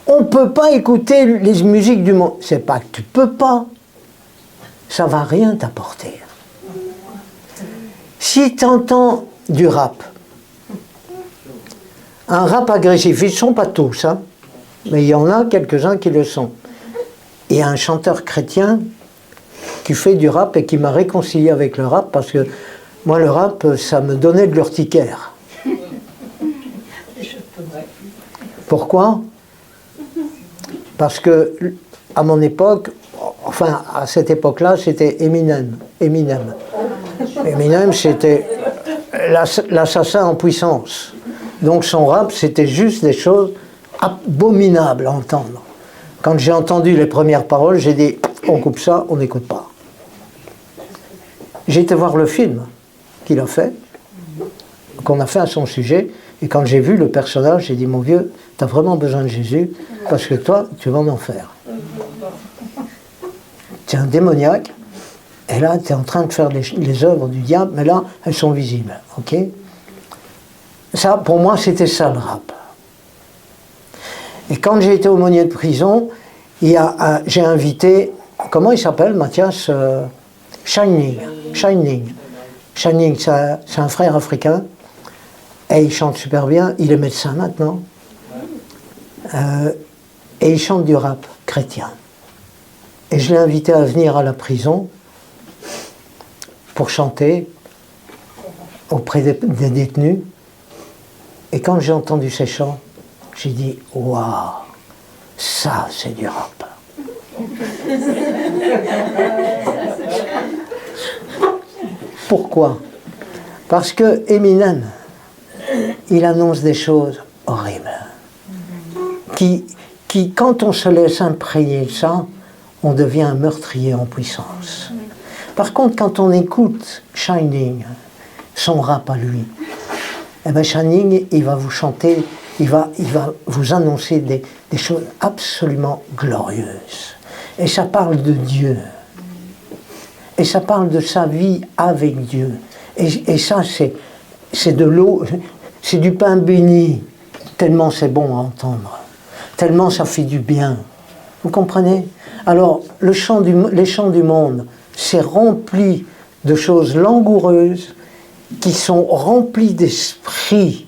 on ne peut pas écouter les musiques du monde? C'est pas que tu peux pas. Ça va rien t'apporter. Si tu entends du rap, un rap agressif, ils ne sont pas tous, hein, mais il y en a quelques-uns qui le sont. Il y a un chanteur chrétien qui fait du rap et qui m'a réconcilié avec le rap parce que moi, le rap, ça me donnait de l'urticaire. Pourquoi? Parce que, à mon époque, enfin, à cette époque-là, c'était Eminem. Eminem, c'était l'assassin en puissance. Donc son rap, c'était juste des choses abominables à entendre. Quand j'ai entendu les premières paroles, j'ai dit, on coupe ça, on n'écoute pas. J'ai été voir le film qu'il a fait, qu'on a fait à son sujet, et quand j'ai vu le personnage, j'ai dit, mon vieux, tu as vraiment besoin de Jésus, parce que toi, tu vas en enfer. Tu es un démoniaque, et là, tu es en train de faire les œuvres du diable, mais là, elles sont visibles. Ok? Ça, pour moi, c'était ça le rap. Et quand j'ai été aumônier de prison, j'ai invité, comment il s'appelle, Mathias? Shining. Shining, c'est un frère africain, et il chante super bien, il est médecin maintenant, et il chante du rap chrétien. Et je l'ai invité à venir à la prison pour chanter auprès des détenus. Et quand j'ai entendu ces chants, j'ai dit, waouh, ça c'est du rap. Pourquoi? Parce que Eminem, il annonce des choses horribles. Qui, quand on se laisse imprégner de ça, on devient un meurtrier en puissance. Par contre, quand on écoute Shining, son rap à lui, eh bien Shining, il va vous chanter, il va vous annoncer des choses absolument glorieuses. Et ça parle de Dieu. Et ça parle de sa vie avec Dieu. Et ça, c'est de l'eau, c'est du pain béni. Tellement c'est bon à entendre. Tellement ça fait du bien. Vous comprenez? Alors, les chants du monde, c'est rempli de choses langoureuses qui sont remplies d'esprit.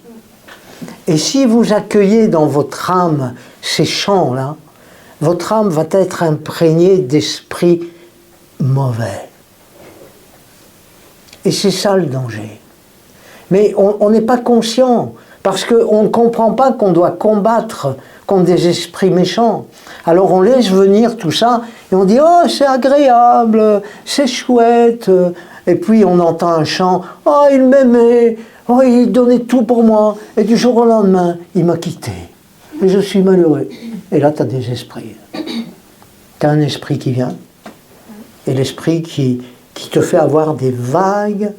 Et si vous accueillez dans votre âme ces chants-là, votre âme va être imprégnée d'esprits mauvais. Et c'est ça le danger. Mais on n'est pas conscient, parce qu'on ne comprend pas qu'on doit combattre contre des esprits méchants. Alors on laisse venir tout ça, et on dit « Oh, c'est agréable, c'est chouette ». Et puis on entend un chant « Oh, il m'aimait, oh, il donnait tout pour moi, et du jour au lendemain, il m'a quitté. Et je suis malheureux. » Et là, tu as des esprits. Tu as un esprit qui vient, et l'esprit qui te fait avoir des vagues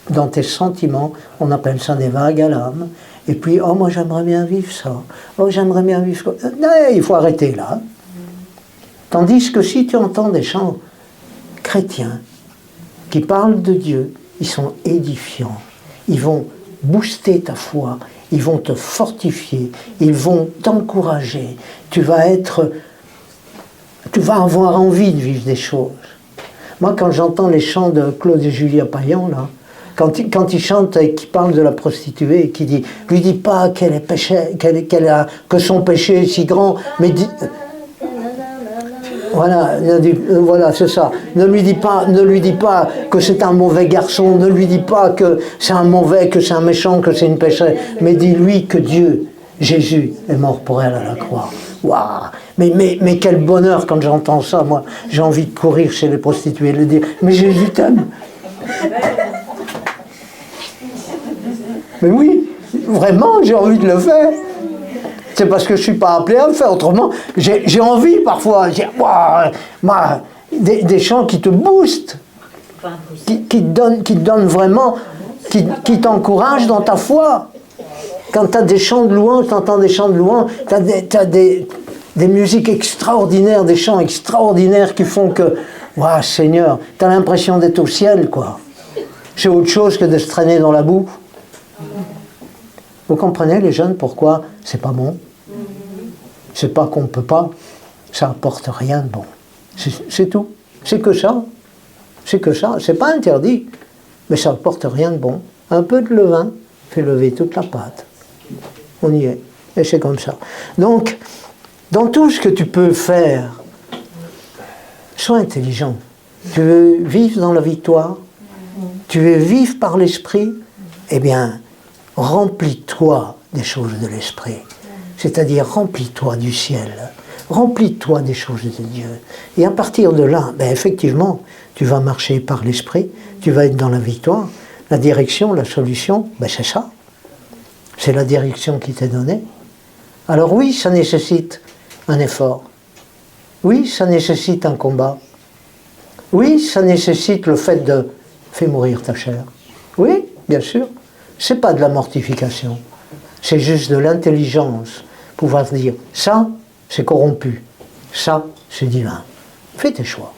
dans tes sentiments, on appelle ça des vagues à l'âme, et puis, oh, moi j'aimerais bien vivre ça, oh, j'aimerais bien vivre ça. Non, il faut arrêter là. Tandis que si tu entends des chants chrétiens qui parlent de Dieu, ils sont édifiants, ils vont booster ta foi, ils vont te fortifier, ils vont t'encourager, tu vas avoir envie de vivre des choses. Moi, quand j'entends les chants de Claude et Julia Payan, là, quand il chante et qu'il parle de la prostituée, et qu'il dit, lui dis pas qu'elle est péché, que son péché est si grand, mais dis, voilà, c'est ça. Ne lui dis pas que c'est un mauvais garçon, ne lui dis pas que c'est un mauvais, que c'est un méchant, que c'est une pécheresse, mais dis-lui que Dieu, Jésus, est mort pour elle à la croix. Waouh! Mais quel bonheur quand j'entends ça, moi. J'ai envie de courir chez les prostituées et de dire, mais Jésus t'aime. Mais oui, vraiment, j'ai envie de le faire. C'est parce que je ne suis pas appelé à le faire. Autrement, j'ai envie parfois. Des chants qui te boostent, qui te donnent vraiment, qui t'encouragent dans ta foi. Quand tu as des chants de louange, tu entends des chants de louange, tu as des musiques extraordinaires, des chants extraordinaires qui font que, waouh, Seigneur, tu as l'impression d'être au ciel, quoi. C'est autre chose que de se traîner dans la boue. Vous comprenez, les jeunes, pourquoi c'est pas bon? C'est pas qu'on ne peut pas, ça apporte rien de bon. C'est tout. C'est que ça. C'est que ça. C'est pas interdit, mais ça apporte rien de bon. Un peu de levain fait lever toute la pâte. On y est. Et c'est comme ça. Donc, dans tout ce que tu peux faire, sois intelligent. Tu veux vivre dans la victoire? Tu veux vivre par l'esprit? Eh bien, remplis-toi des choses de l'esprit. C'est-à-dire, remplis-toi du ciel. Remplis-toi des choses de Dieu. Et à partir de là, ben effectivement, tu vas marcher par l'esprit, tu vas être dans la victoire. La direction, la solution, ben c'est ça. C'est la direction qui t'est donnée. Alors oui, ça nécessite un effort. Oui, ça nécessite un combat. Oui, ça nécessite le fait de faire mourir ta chair. Oui, bien sûr. C'est pas de la mortification. C'est juste de l'intelligence. Pouvoir se dire, ça, c'est corrompu. Ça, c'est divin. Fais tes choix.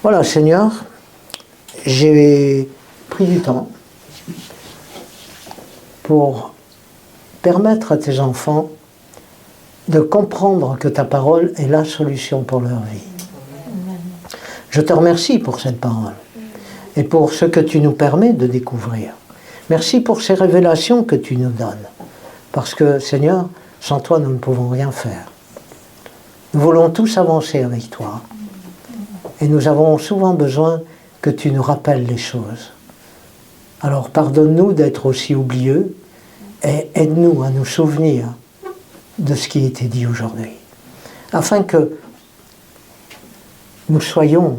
Voilà, Seigneur, j'ai pris du temps pour permettre à tes enfants de comprendre que ta parole est la solution pour leur vie. Je te remercie pour cette parole et pour ce que tu nous permets de découvrir. Merci pour ces révélations que tu nous donnes. Parce que, Seigneur, sans toi, nous ne pouvons rien faire. Nous voulons tous avancer avec toi. Et nous avons souvent besoin que tu nous rappelles les choses. Alors, pardonne-nous d'être aussi oublieux et aide-nous à nous souvenir de ce qui a été dit aujourd'hui. Afin que nous soyons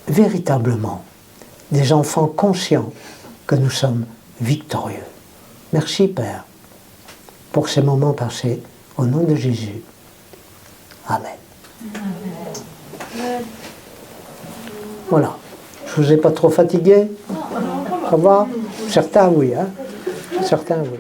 véritablement des enfants conscients que nous sommes victorieux. Merci, Père, pour ces moments passés. Au nom de Jésus. Amen. Amen. Voilà. Je ne vous ai pas trop fatigué? Ça va? Certains, oui. Hein? Certains, oui.